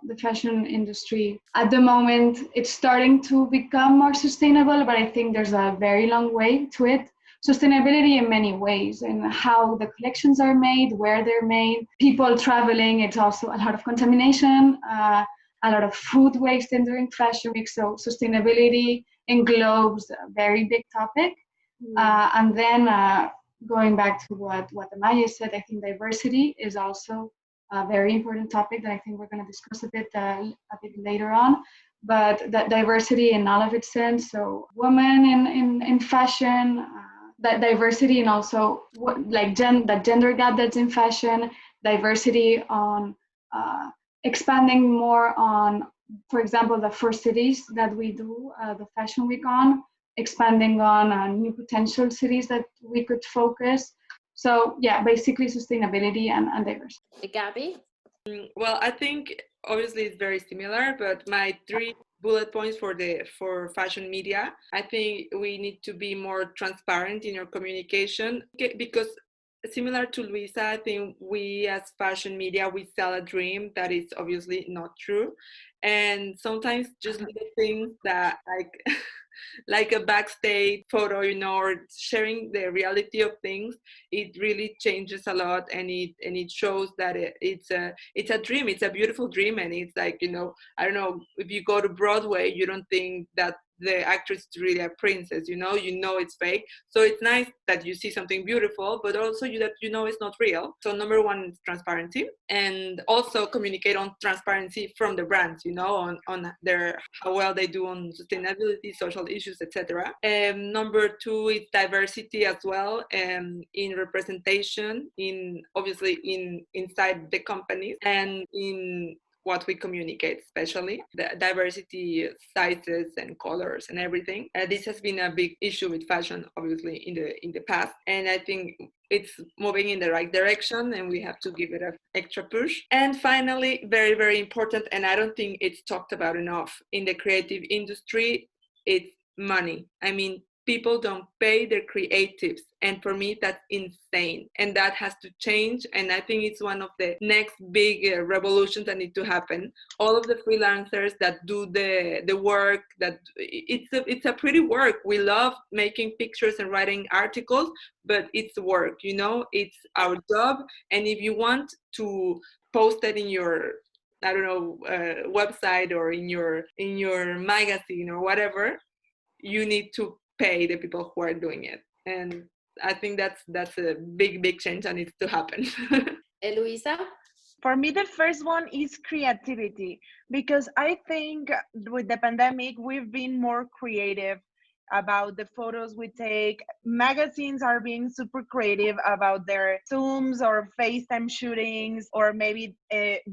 the fashion industry at the moment, it's starting to become more sustainable, but I think there's a very long way to it. Sustainability in many ways, and how the collections are made, where they're made, people traveling. It's also a lot of contamination, a lot of food waste during Fashion Week. So sustainability englobes a very big topic. And then going back to what Amaya said, I think diversity is also a very important topic that I think we're going to discuss a bit later on. But that diversity in all of its sense, so women in fashion, that diversity, and also like that gender gap that's in fashion, diversity on expanding more on, for example, the 4 cities that we do the Fashion Week on, expanding on new potential cities that we could focus. So yeah, basically sustainability and diversity. Gabby? Well, I think obviously it's very similar, but my 3 bullet points for fashion media, I think we need to be more transparent in your communication, because similar to Luisa, I think we as fashion media, we sell a dream that is obviously not true. And sometimes just little things that like a backstage photo, you know, or sharing the reality of things, it really changes a lot, and it shows that it's a dream, it's a beautiful dream. And it's like, you know, I don't know, if you go to Broadway, you don't think that the actress is really a princess, you know it's fake. So it's nice that you see something beautiful, but also that it's not real. So number one is transparency, and also communicate on transparency from the brands, on their how well they do on sustainability, social issues, etc. Number two is diversity as well, in representation, in obviously inside the companies, and in what we communicate, especially the diversity, sizes and colors and everything. This has been a big issue with fashion, obviously, in the past, and I think it's moving in the right direction, and we have to give it an extra push. And finally, very, very important, and I don't think it's talked about enough in the creative industry, it's money. I mean, people don't pay their creatives, and for me that's insane, and that has to change. And I think it's one of the next big revolutions that need to happen. All of the freelancers that do the work, that it's a pretty work. We love making pictures and writing articles, but it's work, it's our job. And if you want to post it in your, I don't know, website, or in your magazine or whatever, you need to pay the people who are doing it. And I think that's a big change that needs to happen. Luisa? For me, the first one is creativity, because I think with the pandemic, we've been more creative about the photos we take. Magazines are being super creative about their Zooms or FaceTime shootings, or maybe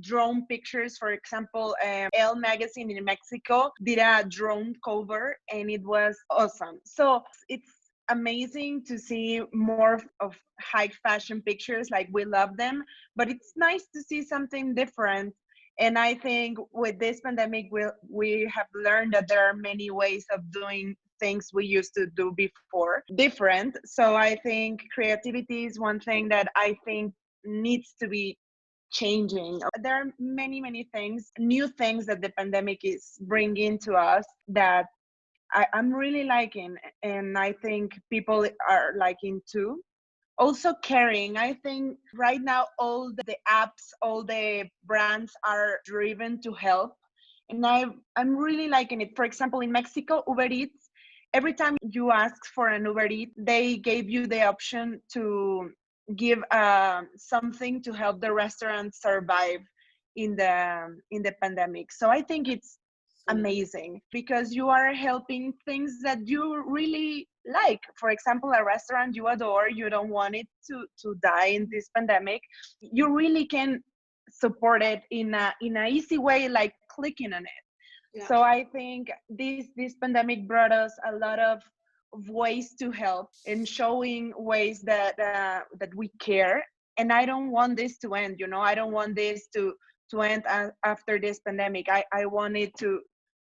drone pictures. For example, Elle magazine in Mexico did a drone cover, and it was awesome. So it's amazing to see more of high fashion pictures. Like, we love them, but it's nice to see something different. And I think with this pandemic, we have learned that there are many ways of doing things we used to do before different. So I think creativity is one thing that I think needs to be changing. There are many things, new things that the pandemic is bringing to us that I'm really liking, and I think people are liking too. Also caring. I think right now all the apps, all the brands are driven to help, and I'm really liking it. For example, in Mexico, Uber Eats, every time you ask for an Uber Eats, they gave you the option to give something to help the restaurant survive in the pandemic. So I think it's amazing, because you are helping things that you really like. For example, a restaurant you adore, you don't want it to die in this pandemic, you really can support it in a easy way, like clicking on it. Yeah. So I think this pandemic brought us a lot of ways to help, and showing ways that we care. And I don't want this to end, I don't want this to end after this pandemic. I want it to,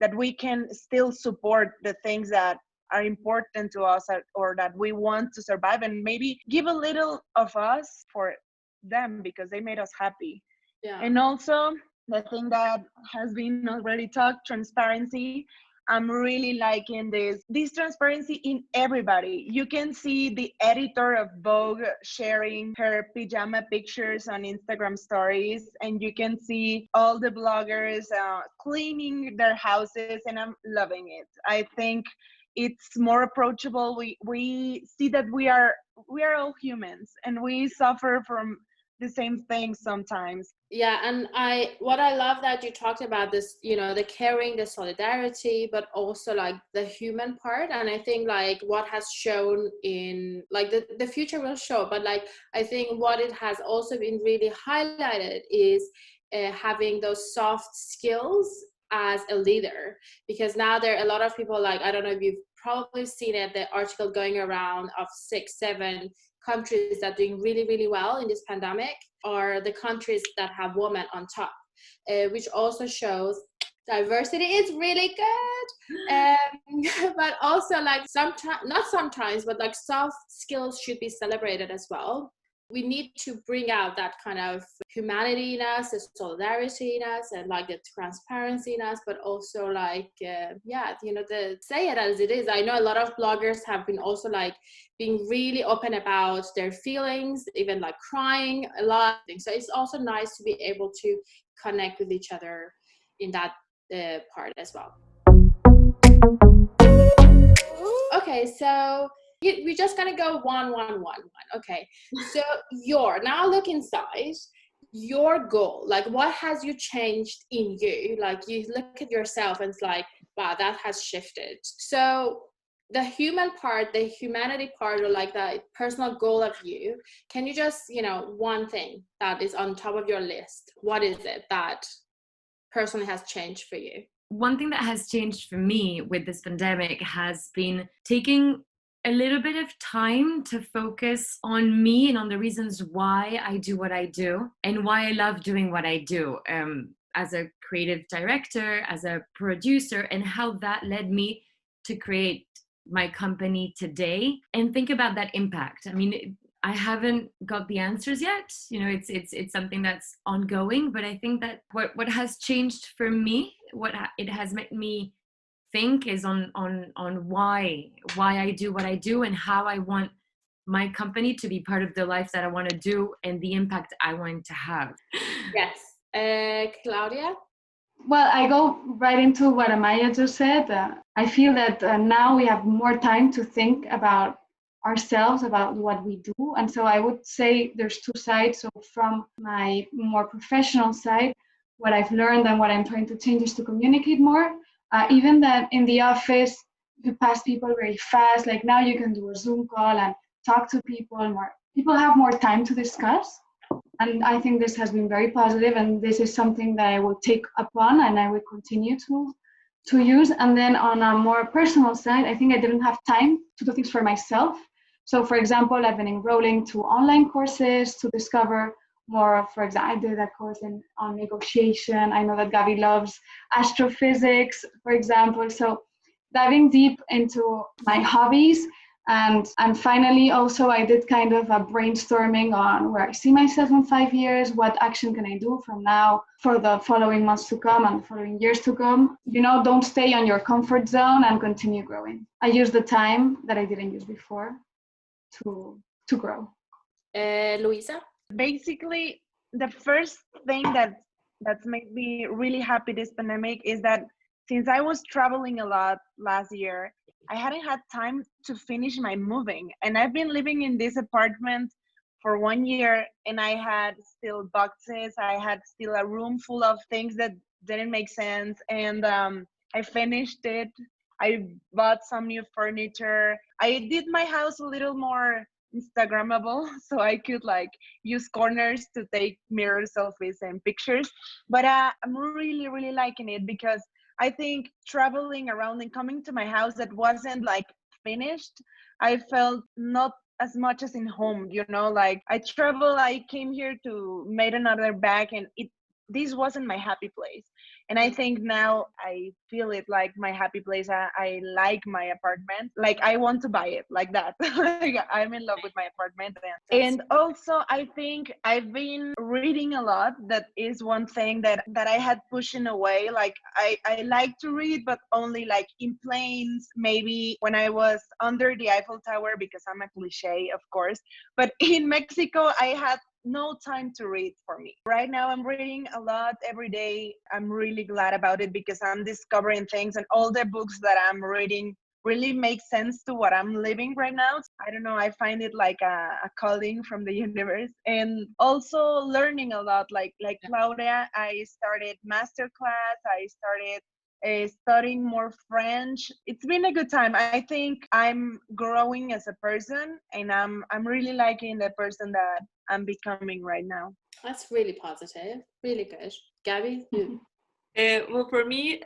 that we can still support the things that are important to us, or that we want to survive, and maybe give a little of us for them, because they made us happy. Yeah. And also the thing that has been already talked, transparency. I'm really liking this transparency in everybody. You can see the editor of Vogue sharing her pajama pictures on Instagram stories, and you can see all the bloggers cleaning their houses, and I'm loving it. I think it's more approachable. We see that we are all humans, and we suffer from the same thing sometimes. Yeah, and what I love that you talked about this, the caring, the solidarity, but also like the human part. And I think like what has shown in like the future will show, but like I think what it has also been really highlighted is having those soft skills as a leader, because now there are a lot of people, like, I don't know if you've probably seen it, the article going around of 6-7 countries that are doing really, really well in this pandemic are the countries that have women on top, which also shows diversity is really good. But also like not sometimes, but like soft skills should be celebrated as well. We need to bring out that kind of humanity in us, the solidarity in us, and like the transparency in us, but also like, the say it as it is. I know a lot of bloggers have been also like being really open about their feelings, even like crying a lot. So it's also nice to be able to connect with each other in that part as well. Okay, so we're just gonna go one. Okay, so now look inside your goal. Like, what has you changed in you? Like, you look at yourself and it's like, wow, that has shifted. So the human part, the humanity part, or like the personal goal of you, can you just, one thing that is on top of your list, what is it that personally has changed for you? One thing that has changed for me with this pandemic has been taking a little bit of time to focus on me and on the reasons why I do what I do and why I love doing what I do, as a creative director, as a producer, and how that led me to create my company today and think about that impact. I mean, I haven't got the answers yet. It's something that's ongoing, but I think that what has changed for me, what it has made me think is on why I do what I do and how I want my company to be part of the life that I want to do and the impact I want to have. Yes. Claudia? Well, I go right into what Amaya just said. I feel that now we have more time to think about ourselves, about what we do. And so I would say there's two sides. So from my more professional side, what I've learned and what I'm trying to change is to communicate more. Even that in the office, you pass people very fast. Like now you can do a Zoom call and talk to people more. People have more time to discuss. And I think this has been very positive, and this is something that I will take upon and I will continue to use. And then on a more personal side, I think I didn't have time to do things for myself. So for example, I've been enrolling to online courses to discover more. For example, I did a course on negotiation. I know that Gabi loves astrophysics, for example. So diving deep into my hobbies. And finally, also, I did kind of a brainstorming on where I see myself in 5 years, what action can I do from now for the following months to come and the following years to come. Don't stay on your comfort zone and continue growing. I use the time that I didn't use before to grow. Luisa? Basically, the first thing that's made me really happy this pandemic is that since I was traveling a lot last year, I hadn't had time to finish my moving. And I've been living in this apartment for 1 year, and I had still boxes. I had still a room full of things that didn't make sense. And I finished it. I bought some new furniture. I did my house a little more Instagrammable, so I could use corners to take mirror selfies and pictures. But I'm really, really liking it because I think traveling around and coming to my house that wasn't finished, I felt not as much as in home, I travel, I came here to make another bag, and this wasn't my happy place. And I think now I feel it like my happy place. I like my apartment. I want to buy it like that. I'm in love with my apartment. And also I think I've been reading a lot. That is one thing that I had pushing away. I like to read, but only in planes, maybe when I was under the Eiffel Tower, because I'm a cliche, of course. But in Mexico, I had no time to read for me. Right now I'm reading a lot every day. I'm really glad about it because I'm discovering things, and all the books that I'm reading really make sense to what I'm living right now. I don't know, I find it like a calling from the universe. And also learning a lot, like Claudia, I started masterclass, I started studying more French. It's been a good time. I think I'm growing as a person, and I'm really liking the person that I'm becoming right now. That's really positive, really good. Gabi? Well, for me,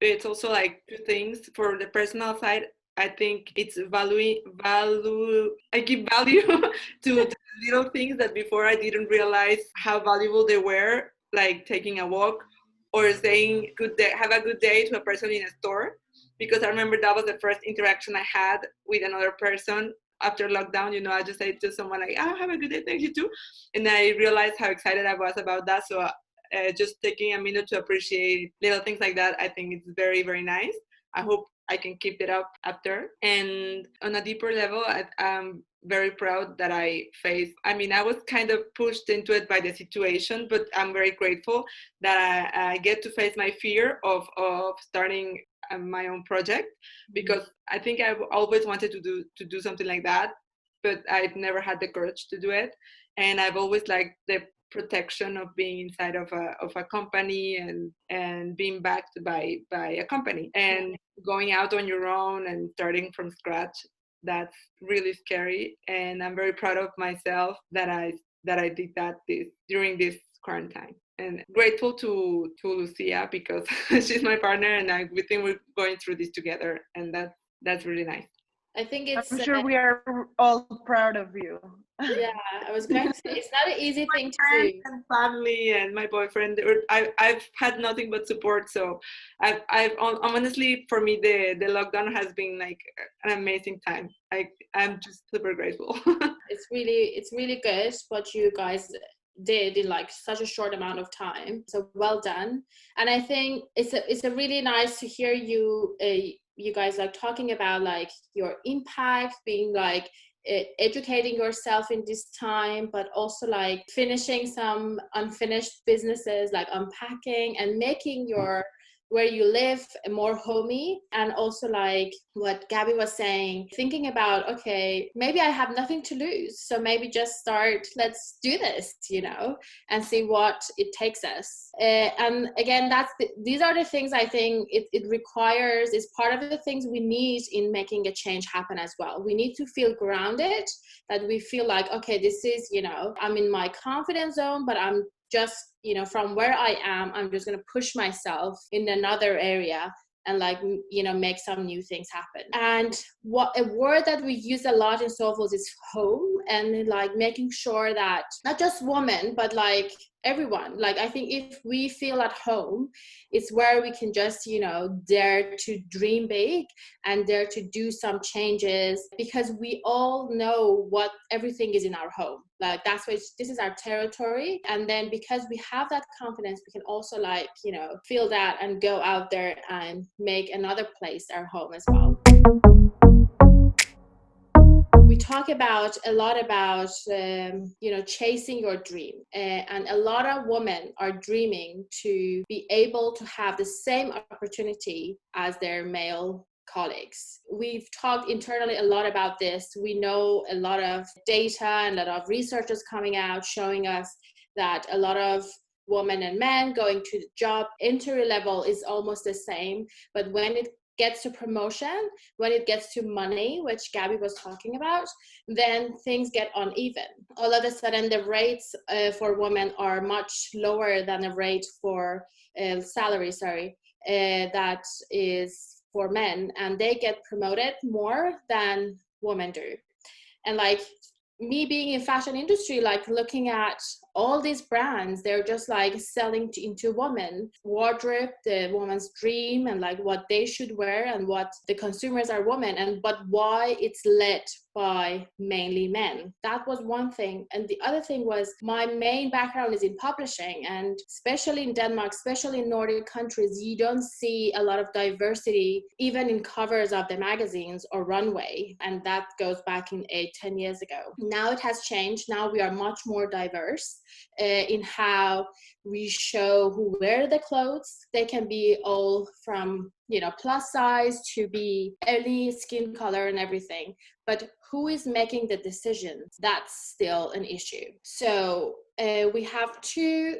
it's also two things. For the personal side, I think it's I give value to the little things that before I didn't realize how valuable they were, like taking a walk or saying good day, have a good day to a person in a store. Because I remember that was the first interaction I had with another person after lockdown. I just said to someone have a good day, thank you too. And I realized how excited I was about that. So just taking a minute to appreciate little things like that, I think it's very, very nice. I hope I can keep it up after. And on a deeper level, I'm very proud that I was kind of pushed into it by the situation, but I'm very grateful that I get to face my fear of starting my own project, because I think I've always wanted to do something like that, but I've never had the courage to do it. And I've always liked the protection of being inside of a company and being backed by a company, and going out on your own and starting from scratch. That's really scary, and I'm very proud of myself that I did that during this quarantine. And grateful to Lucía, because she's my partner, and we think we're going through this together, and that's really nice. I think it's I'm sure we are all proud of you. yeah, I was going to say, it's not an easy thing to do. And family and my boyfriend, I've had nothing but support. So I've honestly, for me, the lockdown has been like an amazing time. I'm just super grateful. It's really good what you guys did in like such a short amount of time. So well done. And I think it's a really nice to hear you guys like talking about like your impact, being like educating yourself in this time, but also like finishing some unfinished businesses, like unpacking and making your where you live more homey. And also like what Gabby was saying, thinking about, okay, maybe I have nothing to lose, so maybe just start, let's do this, and see what it takes us. And again, these are the things I think it requires, is part of the things we need in making a change happen as well. We need to feel grounded, that we feel like, okay, this is, I'm in my confidence zone, but I'm just, from where I am, I'm just going to push myself in another area and like, make some new things happen. And what a word that we use a lot in Soulfuls is home, and like making sure that not just women, but like everyone, like I think if we feel at home, it's where we can just, dare to dream big and dare to do some changes, because we all know what everything is in our home. Like that's why this is our territory. And then because we have that confidence, we can also like, feel that and go out there and make another place our home as well. We talk a lot about chasing your dream, and a lot of women are dreaming to be able to have the same opportunity as their male colleagues. We've talked internally a lot about this. We know a lot of data and a lot of researchers coming out showing us that a lot of women and men going to the job entry level is almost the same, but when it gets to promotion, when it gets to money, which Gabby was talking about, then things get uneven. All of a sudden, the rates for women are much lower than the rate for salary, that is for men, and they get promoted more than women do. And like me being in fashion industry, like looking at all these brands, they're just like selling into women wardrobe, the woman's dream, and like what they should wear, and what the consumers are women, but why it's led by mainly men. That was one thing. And the other thing was, my main background is in publishing, and especially in Denmark, especially in Nordic countries, you don't see a lot of diversity even in covers of the magazines or runway, and that goes back in 8-10 years ago. Now it has changed. Now we are much more diverse in how we show who wear the clothes. They can be all from plus size to be any skin color and everything, but who is making the decisions? That's still an issue. So we have two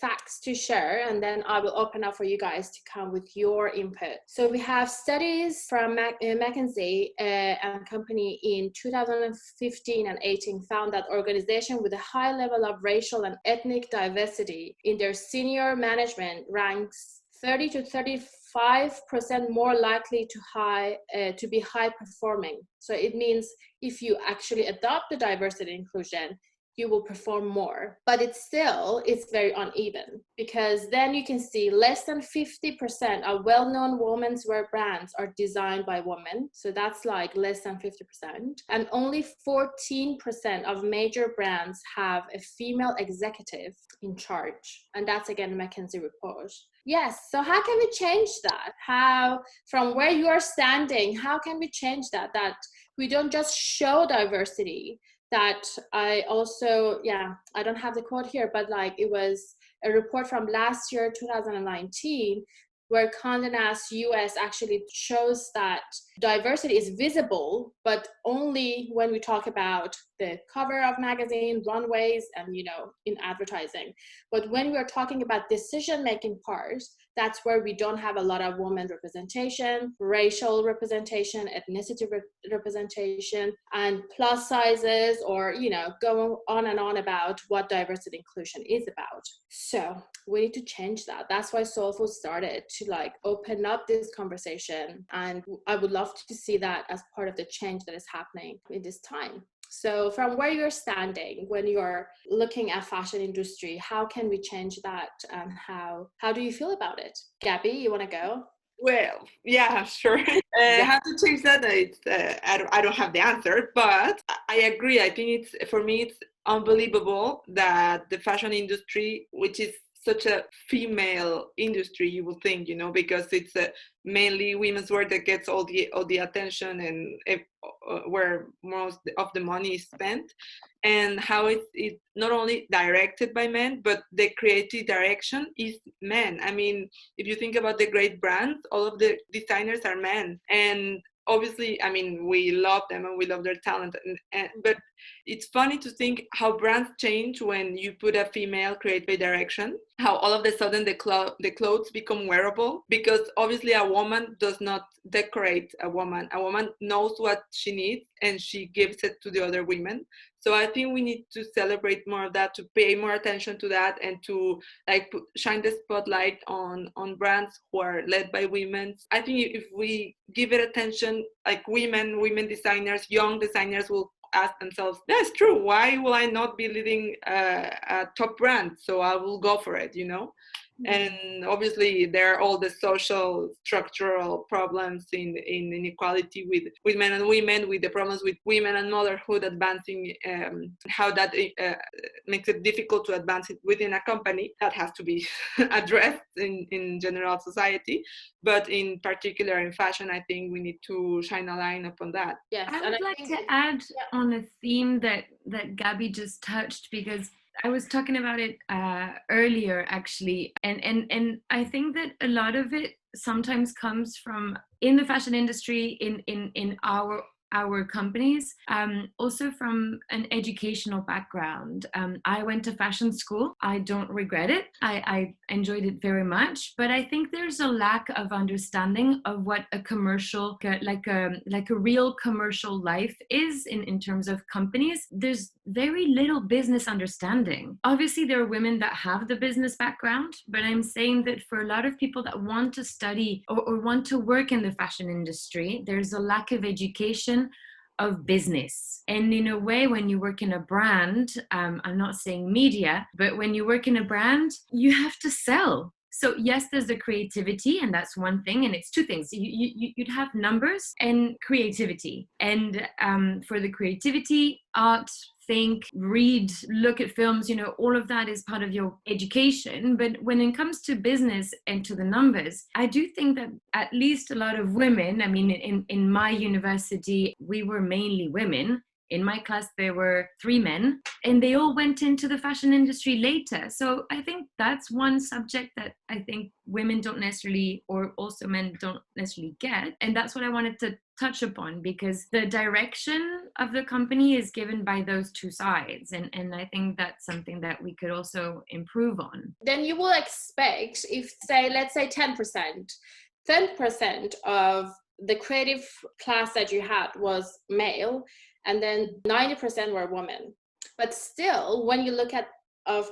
facts to share, and then I will open up for you guys to come with your input. So we have studies from McKinsey and company in 2015 and 18 found that organizations with a high level of racial and ethnic diversity in their senior management ranks 30 to 35% more likely to be high performing. So it means if you actually adopt the diversity inclusion, you will perform more. But it's very uneven, because then you can see less than 50% of well-known women's wear brands are designed by women. So that's like less than 50%. And only 14% of major brands have a female executive in charge. And that's again a McKinsey report. Yes, so how can we change that? How, from where you are standing, how can we change that? That we don't just show diversity, that I also, I don't have the quote here, but like it was a report from last year, 2019, where Condé Nast US actually shows that diversity is visible, but only when we talk about the cover of magazine, runways, and in advertising. But when we're talking about decision-making parts, that's where we don't have a lot of women representation, racial representation, ethnicity representation, and plus sizes, or going on and on about what diversity inclusion is about. So we need to change that. That's why Soulfuls started to open up this conversation, and I would love to see that as part of the change that is happening in this time. So from where you're standing, when you're looking at fashion industry, how can we change that, and how do you feel about it? Gabby, you want to go? Well, yeah, sure. How to change that? I don't have the answer, but I agree. I think for me, it's unbelievable that the fashion industry, which is such a female industry, you would think, because it's mainly women's wear that gets all the attention, and where most of the money is spent, and how it's not only directed by men, but the creative direction is men. I mean, if you think about the great brands, all of the designers are men, and obviously, I mean, we love them and we love their talent, but it's funny to think how brands change when you put a female creative direction, how all of a sudden the clothes become wearable, because obviously a woman does not decorate a woman. A woman knows what she needs and she gives it to the other women. So I think we need to celebrate more of that, to pay more attention to that, and to shine the spotlight on brands who are led by women. I think if we give it attention, women designers, young designers will ask themselves, that's true, why will I not be leading a top brand? So I will go for it, And obviously there are all the social structural problems in inequality with men and women, with the problems with women and motherhood advancing, how that makes it difficult to advance it within a company. That has to be addressed in general society, but in particular in fashion, I think we need to shine a line upon that. Yes, I would like to add on a theme that Gabby just touched, because I was talking about it earlier, actually, and I think that a lot of it sometimes comes from in the fashion industry, in our companies, also from an educational background. I went to fashion school. I don't regret it. I enjoyed it very much, but I think there's a lack of understanding of what a commercial, like a real commercial life is in terms of companies. There's very little business understanding. Obviously, there are women that have the business background, but I'm saying that for a lot of people that want to study or want to work in the fashion industry, there's a lack of education of business. And in a way, when you work in a brand, I'm not saying media, but when you work in a brand, you have to sell. So yes, there's the creativity, and that's one thing, and it's two things. You'd have numbers and creativity. And for the creativity, art, think, read, look at films, all of that is part of your education. But when it comes to business and to the numbers, I do think that at least a lot of women, I mean, in my university, we were mainly women. In my class, there were 3 men, and they all went into the fashion industry later. So I think that's one subject that I think women don't necessarily, or also men don't necessarily get. And that's what I wanted to touch upon, because the direction of the company is given by those two sides. And I think that's something that we could also improve on. Then you will expect, if let's say 10% of the creative class that you had was male, and then 90% were women. But still, when you look at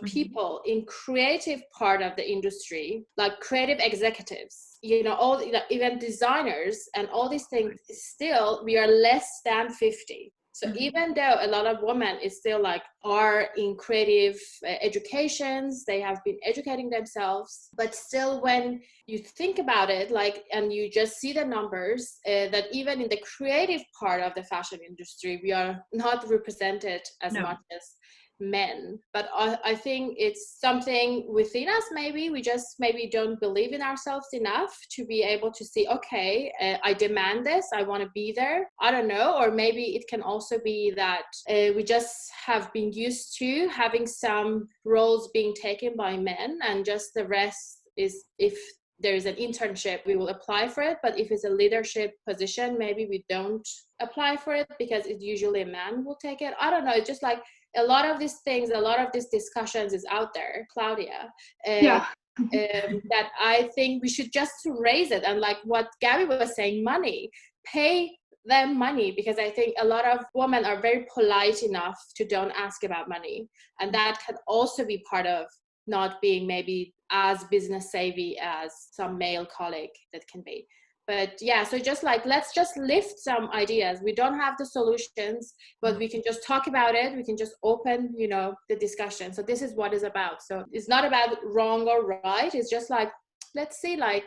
people in creative part of the industry, like creative executives, all even designers and all these things, still we are less than 50. So even though a lot of women is still are in creative educations, they have been educating themselves, but still when you think about it, and you just see the numbers, that even in the creative part of the fashion industry, we are not represented as much as men. But I think it's something within us. Maybe we just don't believe in ourselves enough to be able to see, okay, I demand this, I want to be there. I don't know. Or maybe it can also be that we just have been used to having some roles being taken by men, and just the rest is, if there is an internship, we will apply for it. But if it's a leadership position, maybe we don't apply for it because it's usually a man will take it. I don't know. It's just like a lot of these things, a lot of these discussions is out there, Claudia. That I think we should just raise it. And like what Gabby was saying, money, pay them money, because I think a lot of women are very polite enough to don't ask about money. And that can also be part of not being maybe as business savvy as some male colleague that can be. But yeah, so just like, let's just lift some ideas. We don't have the solutions, but we can just talk about it. We can just open, you know, the discussion. So this is what it's about. So it's not about wrong or right. It's just like, let's see like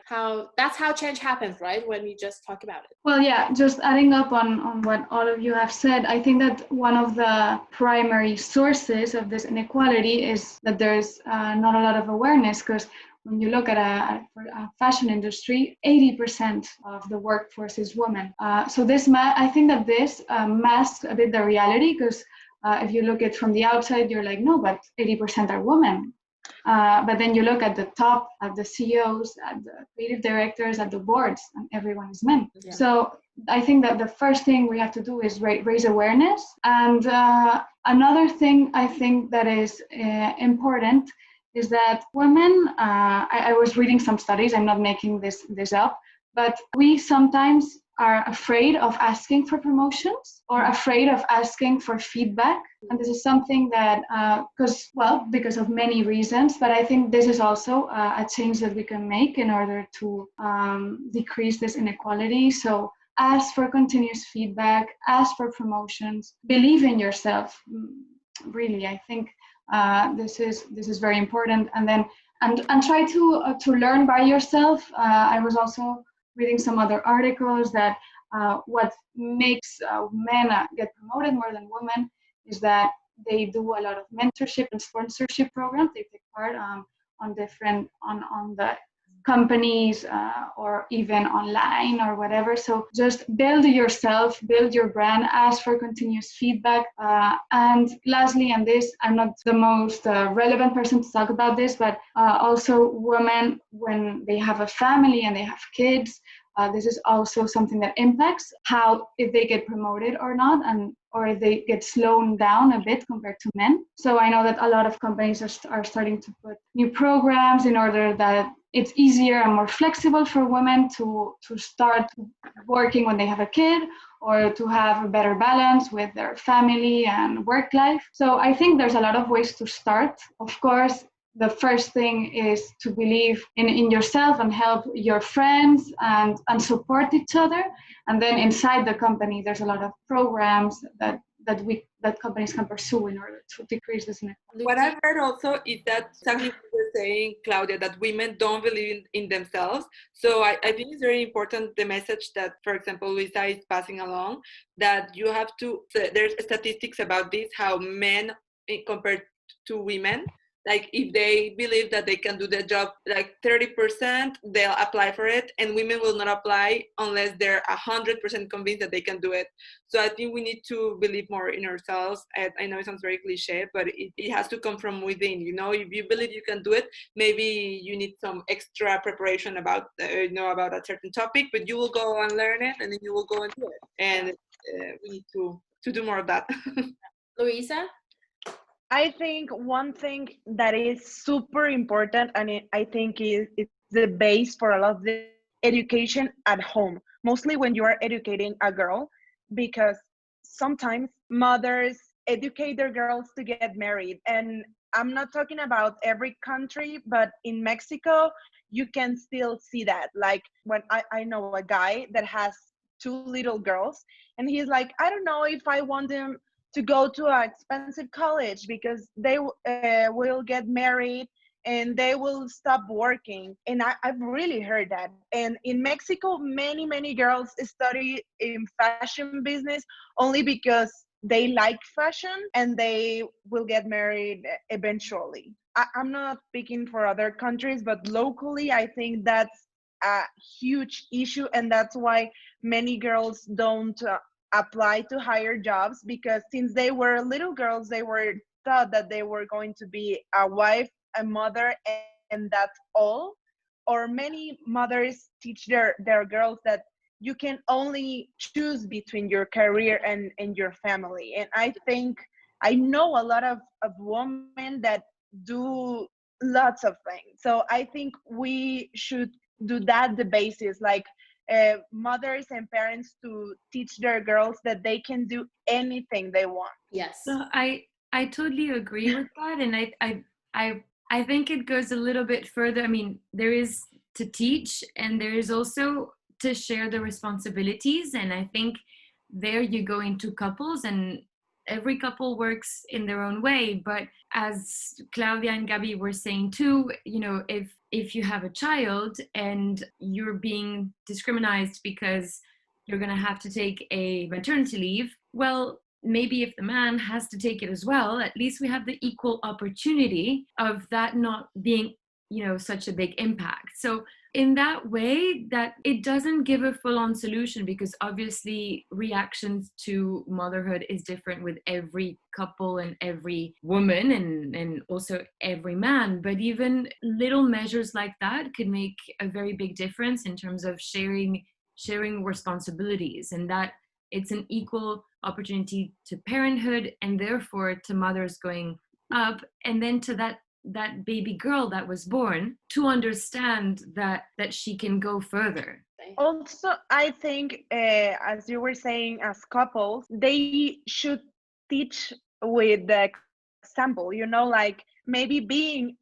that's how change happens, right? When we just talk about it. Well, yeah, just adding up on what all of you have said, I think that one of the primary sources of this inequality is that there's not a lot of awareness, because when you look at a fashion industry, 80% of the workforce is women. So I think that this masks a bit the reality, because if you look at it from the outside, you're like, no, but 80% are women. But then you look at the top, at the CEOs, at the creative directors, at the boards, and everyone is men. Yeah. So I think that the first thing we have to do is raise awareness. And another thing I think that is important is that women, I was reading some studies, I'm not making this up, but we sometimes are afraid of asking for promotions or afraid of asking for feedback. And this is something that, because of many reasons, but I think this is also a change that we can make in order to decrease this inequality. So ask for continuous feedback, ask for promotions, believe in yourself. Really, I think this is very important. And then and try to learn by yourself. I was also reading some other articles that what makes men get promoted more than women is that they do a lot of mentorship and sponsorship programs. They take part on the companies or even online or whatever. So just build yourself, build your brand, ask for continuous feedback. And lastly, and this, I'm not the most relevant person to talk about this, but also women, when they have a family and they have kids, this is also something that impacts how, if they get promoted or not, and or if they get slowed down a bit compared to men. So I know that a lot of companies are starting to put new programs in order that it's easier and more flexible for women to start working when they have a kid, or to have a better balance with their family and work life. So I think there's a lot of ways to start. Of course, the first thing is to believe in yourself and help your friends and support each other. And then inside the company, there's a lot of programs that companies can pursue in order to decrease this inequality. What I've heard also is that exactly what you're saying, Claudia, that women don't believe in themselves. So I think it's very important, the message that, for example, Luisa is passing along, that you have to, there's statistics about this, how men compared to women, like if they believe that they can do the job, like 30%, they'll apply for it, and women will not apply unless they're 100% convinced that they can do it. So I think we need to believe more in ourselves. I know it sounds very cliche, but it has to come from within. You know, if you believe you can do it, maybe you need some extra preparation about about a certain topic, but you will go and learn it, and then you will go and do it. And we need to do more of that. Luisa? I think one thing that is super important, and I think it's the base for a lot of the education at home, mostly when you are educating a girl, because sometimes mothers educate their girls to get married. And I'm not talking about every country, but in Mexico, you can still see that. Like when I know a guy that has 2 little girls, and he's like, I don't know if I want them to go to an expensive college because they will get married and they will stop working. And I've really heard that. And in Mexico, many girls study in fashion business only because they like fashion and they will get married eventually. I'm not speaking for other countries, but locally, I think that's a huge issue. And that's why many girls don't apply to higher jobs, because since they were little girls, they were taught that they were going to be a wife, a mother, and that's all. or many mothers teach their girls that you can only choose between your career and your family. And I think I know a lot of women that do lots of things. So I think we should do that the basis, like mothers and parents to teach their girls that they can do anything they want. Yes. So I totally agree with that, and I think it goes a little bit further. I mean, there is to teach, and there is also to share the responsibilities. And I think there you go into couples, and every couple works in their own way. But as Claudia and Gabi were saying too, you know, if you have a child and you're being discriminated because you're going to have to take a maternity leave, well, maybe if the man has to take it as well, at least we have the equal opportunity of that not being, you know, such a big impact. So in that way, that it doesn't give a full-on solution, because obviously reactions to motherhood is different with every couple and every woman and also every man. But even little measures like that could make a very big difference in terms of sharing responsibilities, and that it's an equal opportunity to parenthood, and therefore to mothers going up, and then to that baby girl that was born, to understand that she can go further. Also, I think, as you were saying, as couples, they should teach with the example, you know, like maybe being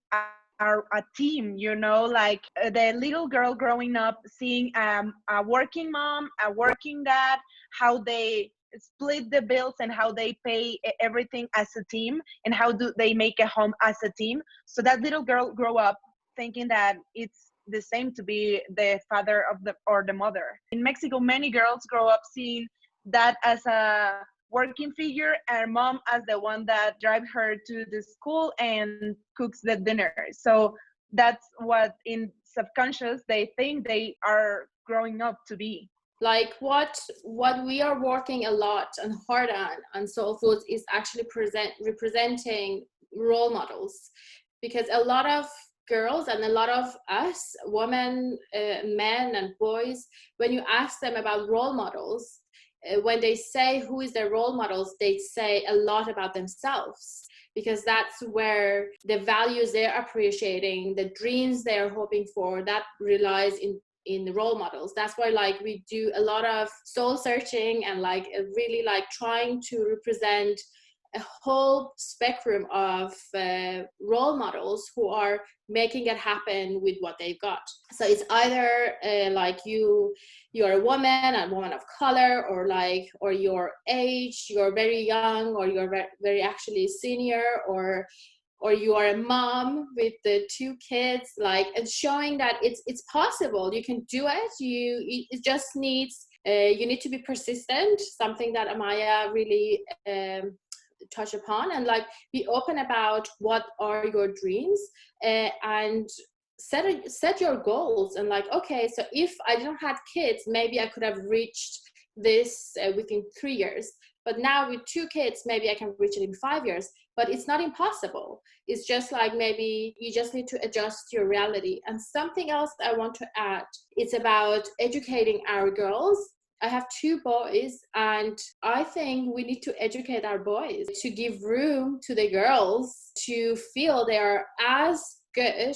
a team, you know, like the little girl growing up seeing a working mom, a working dad, how they split the bills and how they pay everything as a team, and how do they make a home as a team. So that little girl grow up thinking that it's the same to be the father of the mother. In Mexico, many girls grow up seeing that as a working figure, and mom as the one that drives her to the school and cooks the dinner. So that's what in subconscious they think they are growing up to be. Like what we are working a lot and hard on Soulfuls is actually representing role models, because a lot of girls and a lot of us women, men and boys, when you ask them about role models, when they say who is their role models, they say a lot about themselves, because that's where the values they're appreciating, the dreams they're hoping for, that relies in the role models. That's why like we do a lot of soul searching and like really like trying to represent a whole spectrum of role models who are making it happen with what they've got. So it's either like you're a woman of color, or your age, you're very young, or you're very actually senior, or you are a mom with the 2 kids, like, and showing that it's possible, you can do it. It just needs you need to be persistent, something that Amaya really touch upon, and like be open about what are your dreams, and set your goals, and like, okay, so if I didn't have kids, maybe I could have reached this within 3 years, but now with 2 kids, maybe I can reach it in 5 years. But it's not impossible. It's just like maybe you just need to adjust your reality. And something else I want to add, it's about educating our girls. I have 2 boys, and I think we need to educate our boys to give room to the girls to feel they are as good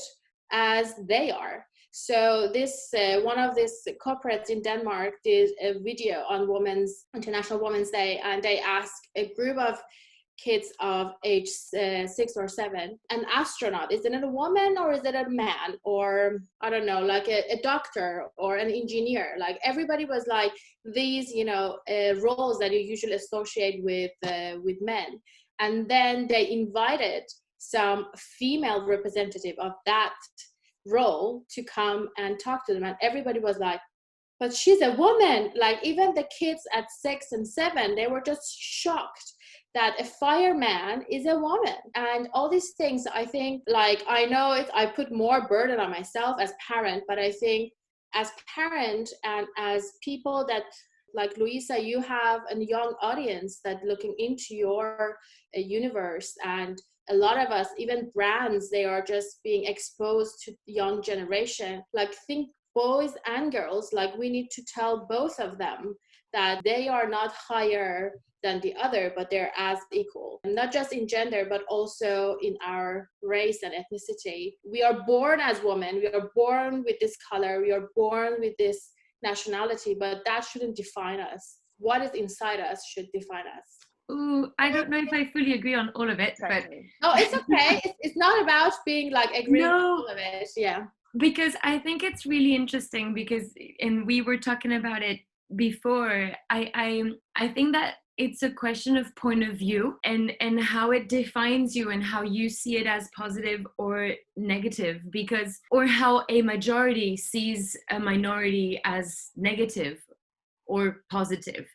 as they are. So this one of these corporates in Denmark did a video on International Women's Day, and they asked a group of kids of age 6 or 7, an astronaut, is it a woman or is it a man, or I don't know, like a doctor or an engineer. Like everybody was like these, you know, roles that you usually associate with men. And then they invited some female representative of that role to come and talk to them, and everybody was like, but she's a woman. Like even the kids at 6 and 7, they were just shocked that a fireman is a woman. And all these things, I think, like, I know I put more burden on myself as parent, but I think as parent and as people that, like Luisa, you have a young audience that looking into your universe, and a lot of us, even brands, they are just being exposed to the young generation. Like, think boys and girls, like we need to tell both of them that they are not higher than the other, but they're as equal, and not just in gender, but also in our race and ethnicity. We are born as women, we are born with this color, we are born with this nationality, but that shouldn't define us. What is inside us should define us. Ooh, I don't know if I fully agree on all of it, Exactly. Oh, it's okay. It's not about being like agreeing with No. all of it. Yeah. Because I think it's really interesting because, and we were talking about it before, I think that it's a question of point of view and how it defines you and how you see it as positive or negative, because, or how a majority sees a minority as negative or positive.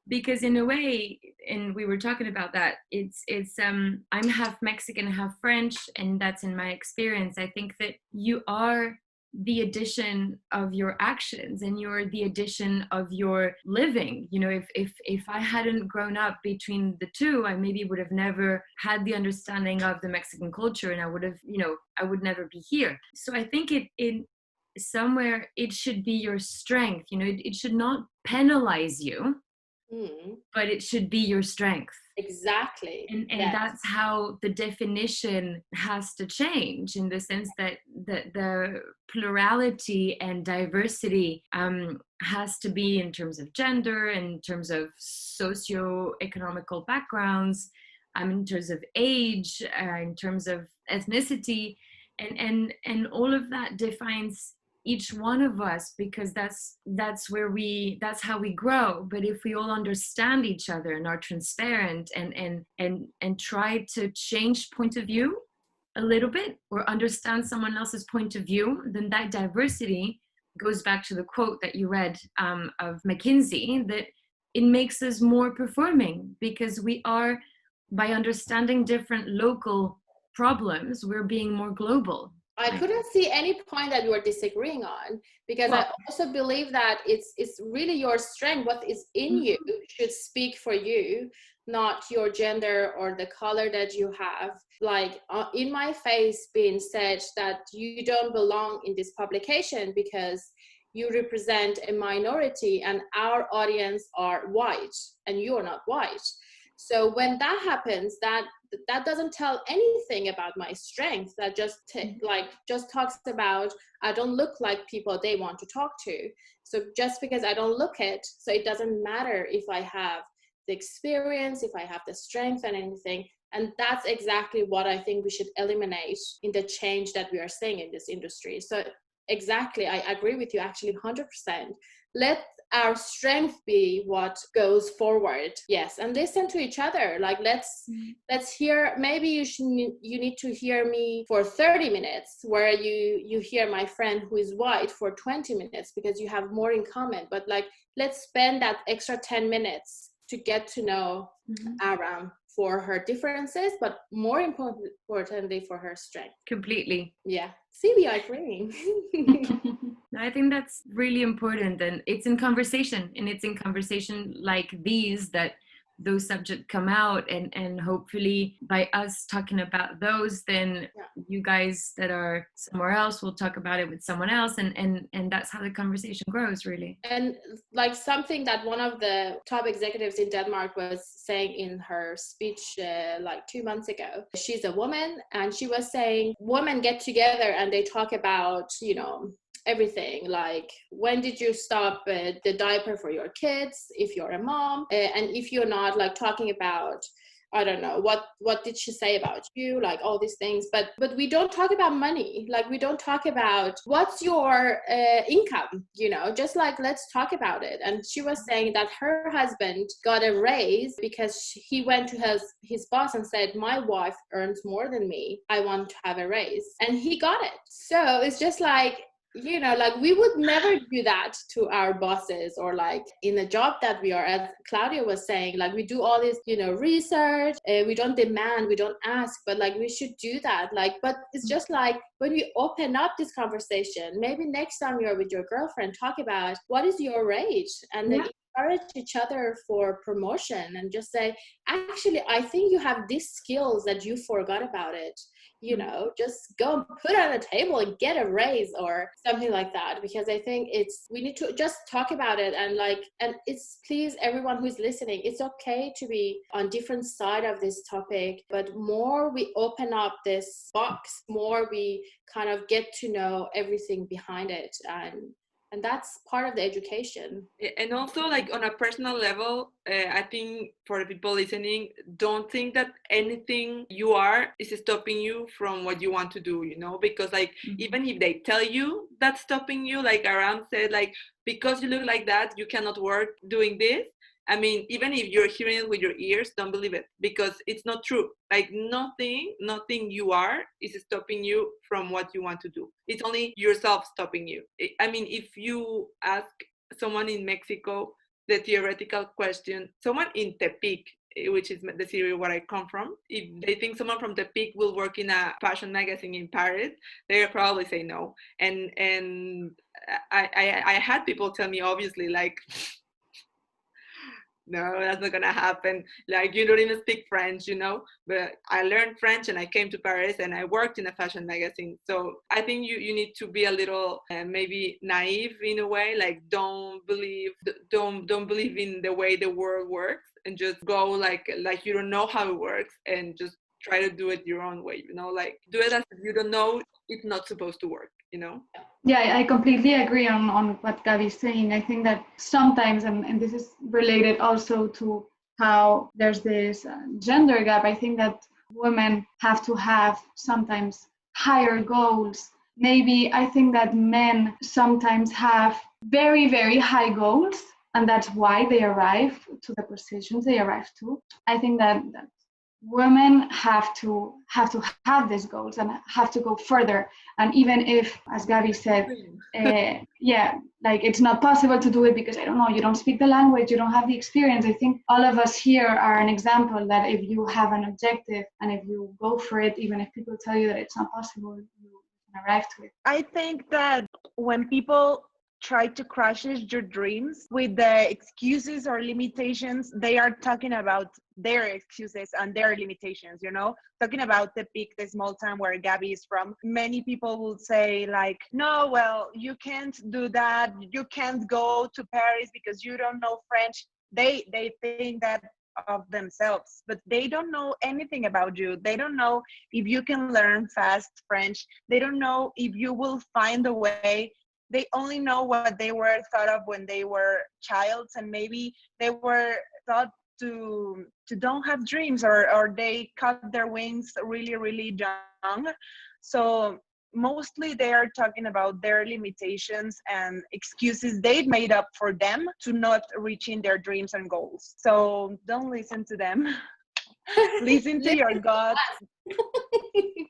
Because in a way, and we were talking about that, it's I'm half Mexican, half French, and that's in my experience. I think that you are the addition of your actions and you're the addition of your living. You know, if I hadn't grown up between the two, I maybe would have never had the understanding of the Mexican culture, and I would have, you know, I would never be here. So I think it somewhere it should be your strength. You know, it should not penalize you, but it should be your strength. Exactly. And Yes. that's how the definition has to change, in the sense that the plurality and diversity has to be in terms of gender, in terms of socio-economical backgrounds, in terms of age, in terms of ethnicity, and all of that defines each one of us, because that's how we grow. But if we all understand each other and are transparent and try to change point of view a little bit, or understand someone else's point of view, then that diversity goes back to the quote that you read of McKinsey, that it makes us more performing, because we are, by understanding different local problems, we're being more global. I couldn't see any point that you were disagreeing on, because I also believe that it's really your strength. What is in you should speak for you, not your gender or the color that you have. Like in my face being said that you don't belong in this publication because you represent a minority and our audience are white and you're not white. So when that happens, that doesn't tell anything about my strength. That just talks about I don't look like people they want to talk to. So just because I don't look it, so it doesn't matter if I have the experience, if I have the strength and anything. And that's exactly what I think we should eliminate in the change that we are seeing in this industry. So exactly, I agree with you actually 100%. Let our strength be what goes forward. Yes, and listen to each other. Like let's hear. Maybe you need to hear me for 30 minutes, where you hear my friend who is white for 20 minutes, because you have more in common. But like, let's spend that extra 10 minutes to get to know Aram for her differences, but more importantly for her strength. Completely. Yeah. See, we are agreeing. I think that's really important, and it's in conversation, and it's in conversation like these that those subjects come out, and hopefully by us talking about those, then you guys that are somewhere else will talk about it with someone else, and that's how the conversation grows, really. And like something that one of the top executives in Denmark was saying in her speech like 2 months ago, she's a woman, and she was saying women get together and they talk about, you know, everything, like when did you stop the diaper for your kids if you're a mom, and if you're not, like talking about, I don't know, what did she say about you, like all these things, but we don't talk about money. Like we don't talk about what's your income, you know, just like let's talk about it. And she was saying that her husband got a raise because he went to his boss and said, my wife earns more than me, I want to have a raise, and he got it. So it's just like, you know, like we would never do that to our bosses, or like in the job that we are, as Claudia was saying, like we do all this, you know, research, we don't demand, we don't ask, but like we should do that. Like, but it's just like when we open up this conversation, maybe next time you're with your girlfriend, talk about what is your rate, and then encourage each other for promotion and just say, actually, I think you have these skills that you forgot about it. You know, just go and put it on the table and get a raise or something like that. Because I think we need to just talk about it and it's, please, everyone who's listening, it's okay to be on different side of this topic, but more we open up this box, more we kind of get to know everything behind it. And that's part of the education. And also, like, on a personal level, I think for the people listening, don't think that anything you are is stopping you from what you want to do, you know, because like, even if they tell you that's stopping you, like Aram said, like, because you look like that, you cannot work doing this. I mean, even if you're hearing it with your ears, don't believe it, because it's not true. Like, nothing you are is stopping you from what you want to do. It's only yourself stopping you. I mean, if you ask someone in Mexico the theoretical question, someone in Tepic, which is the city where I come from, if they think someone from Tepic will work in a fashion magazine in Paris, they'll probably say no. And I had people tell me, obviously, like, no, that's not gonna happen. Like, you don't even speak French, you know. But I learned French and I came to Paris and I worked in a fashion magazine. So I think you need to be a little maybe naive in a way. Like, don't believe in the way the world works, and just go like you don't know how it works, and just try to do it your own way. You know, like, do it as if you don't know it's not supposed to work. You know. Yeah, I completely agree on what Gaby's saying. I think that sometimes, and this is related also to how there's this gender gap, I think that women have to have sometimes higher goals. Maybe I think that men sometimes have very, very high goals, and that's why they arrive to the positions they arrive to. I think that women have to have these goals and have to go further. And even if, as Gaby said, like, it's not possible to do it because, I don't know, you don't speak the language, you don't have the experience. I think all of us here are an example that if you have an objective and if you go for it, even if people tell you that it's not possible, you can arrive to it. I think that when people try to crush your dreams with the excuses or limitations, they are talking about their excuses and their limitations, you know, talking about the small town where Gaby is from. Many people will say like, no, well, you can't do that. You can't go to Paris because you don't know French. They think that of themselves, but they don't know anything about you. They don't know if you can learn fast French. They don't know if you will find a way. They only know what they were thought of when they were childs, and maybe they were thought to don't have dreams, or they cut their wings really, really young. So mostly they are talking about their limitations and excuses they've made up for them to not reaching their dreams and goals. So don't listen to them. Listen to your gut.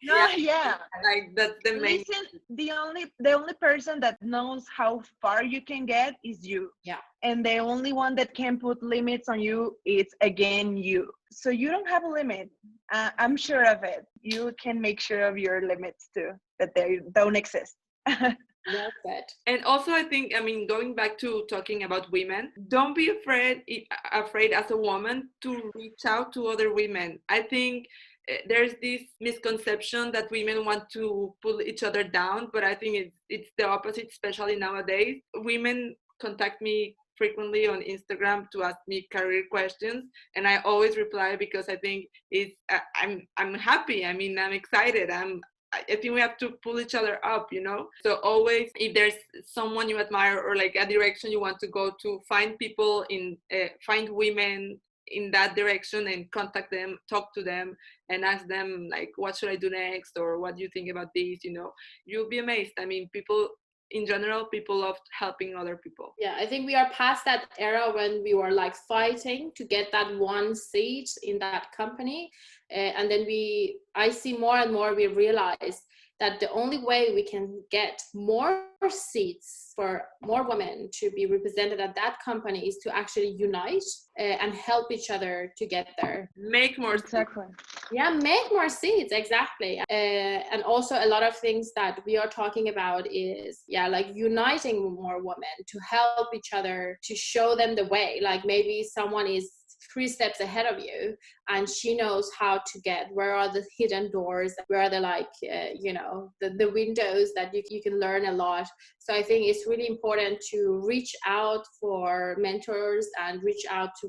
No, yeah. Like, that's the main. Listen, the only person that knows how far you can get is you. Yeah. And the only one that can put limits on you is, again, you. So you don't have a limit. I'm sure of it. You can make sure of your limits too, that they don't exist. Well said. And also, I think, I mean, going back to talking about women, don't be afraid as a woman to reach out to other women. I think there's this misconception that women want to pull each other down, but I think it's the opposite, especially nowadays. Women contact me frequently on Instagram to ask me career questions, and I always reply because I think I'm happy. I mean, I'm excited. I think we have to pull each other up, you know? So always, if there's someone you admire or like a direction you want to go to, find people find women in that direction and contact them, talk to them, and ask them like, what should I do next? Or what do you think about this? You know, you'll be amazed. I mean, people in general, people love helping other people. Yeah, I think we are past that era when we were like fighting to get that one seat in that company. And then I see more and more we realize that the only way we can get more seats for more women to be represented at that company is to actually unite and help each other to get there. Make more Exactly. Yeah, make more seats, exactly. And also a lot of things that we are talking about is, like uniting more women to help each other, to show them the way. Like maybe someone is 3 steps ahead of you and she knows how to get, where are the hidden doors, where are the the windows that you can learn a lot. So I think it's really important to reach out for mentors and reach out to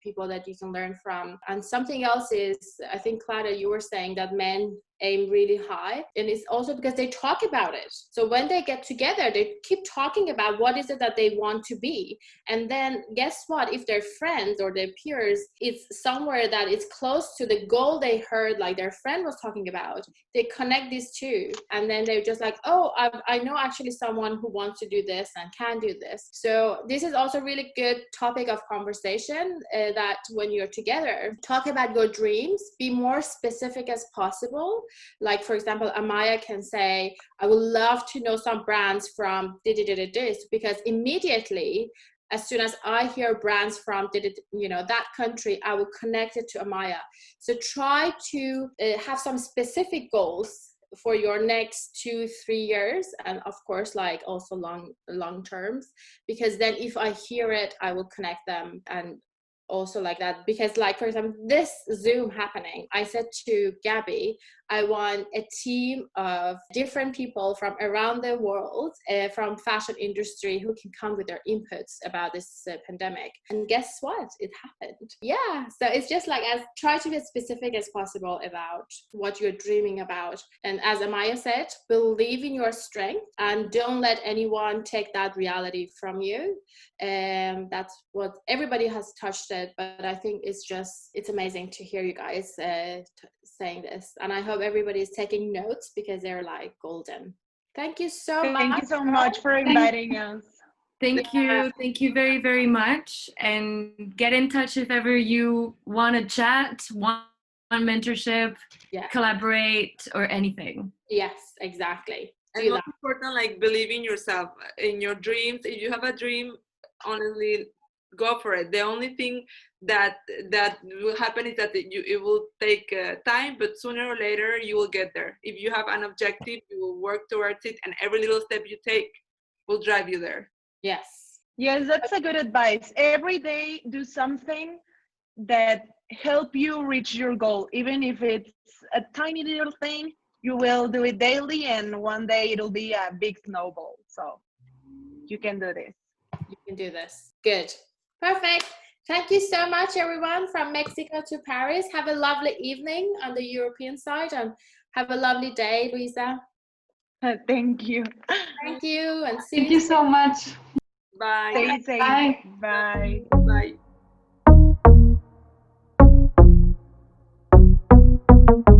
people that you can learn from. And something else is, I think Clara, you were saying that men aim really high, and it's also because they talk about it. So when they get together, they keep talking about what is it that they want to be, and then guess what, if their friends or their peers, it's somewhere that it's close to the goal they heard like their friend was talking about, they connect these two, and then they're just like, oh, I know actually someone who wants to do this and can do this. So this is also really good topic of conversation, that when you're together, talk about your dreams, be more specific as possible. Like for example, Amaya can say, I would love to know some brands from this, because immediately as soon as I hear brands from that country, I will connect it to Amaya. So try to have some specific goals for your next 2-3 years, and of course like also long terms, because then if I hear it, I will connect them. And also like that, because like for example, this Zoom happening, I said to Gabby, I want a team of different people from around the world, from fashion industry, who can come with their inputs about this pandemic. And guess what? It happened. Yeah. So it's just like, try to be as specific as possible about what you're dreaming about. And as Amaya said, believe in your strength and don't let anyone take that reality from you. That's what everybody has touched it, but I think it's amazing to hear you guys saying this, and I hope everybody is taking notes because they're like golden. Thank you so much. Thank you so much for inviting us. Thank you very, very much, and get in touch if ever you want to chat, want mentorship, collaborate, or anything. Yes, exactly. And most important, like, believe in yourself, in your dreams. If you have a dream, honestly, go for it. The only thing that will happen is that it will take time, but sooner or later you will get there. If you have an objective, you will work towards it, and every little step you take will drive you there. Yes, that's a good advice. Every day do something that help you reach your goal, even if it's a tiny little thing. You will do it daily, and one day it'll be a big snowball. So you can do this. You can do this. Good. Perfect. Thank you so much, everyone, from Mexico to Paris. Have a lovely evening on the European side, and have a lovely day, Luisa. Thank you. Thank you, and see Thank you so much. Bye. Stay safe. Bye. Bye. Bye.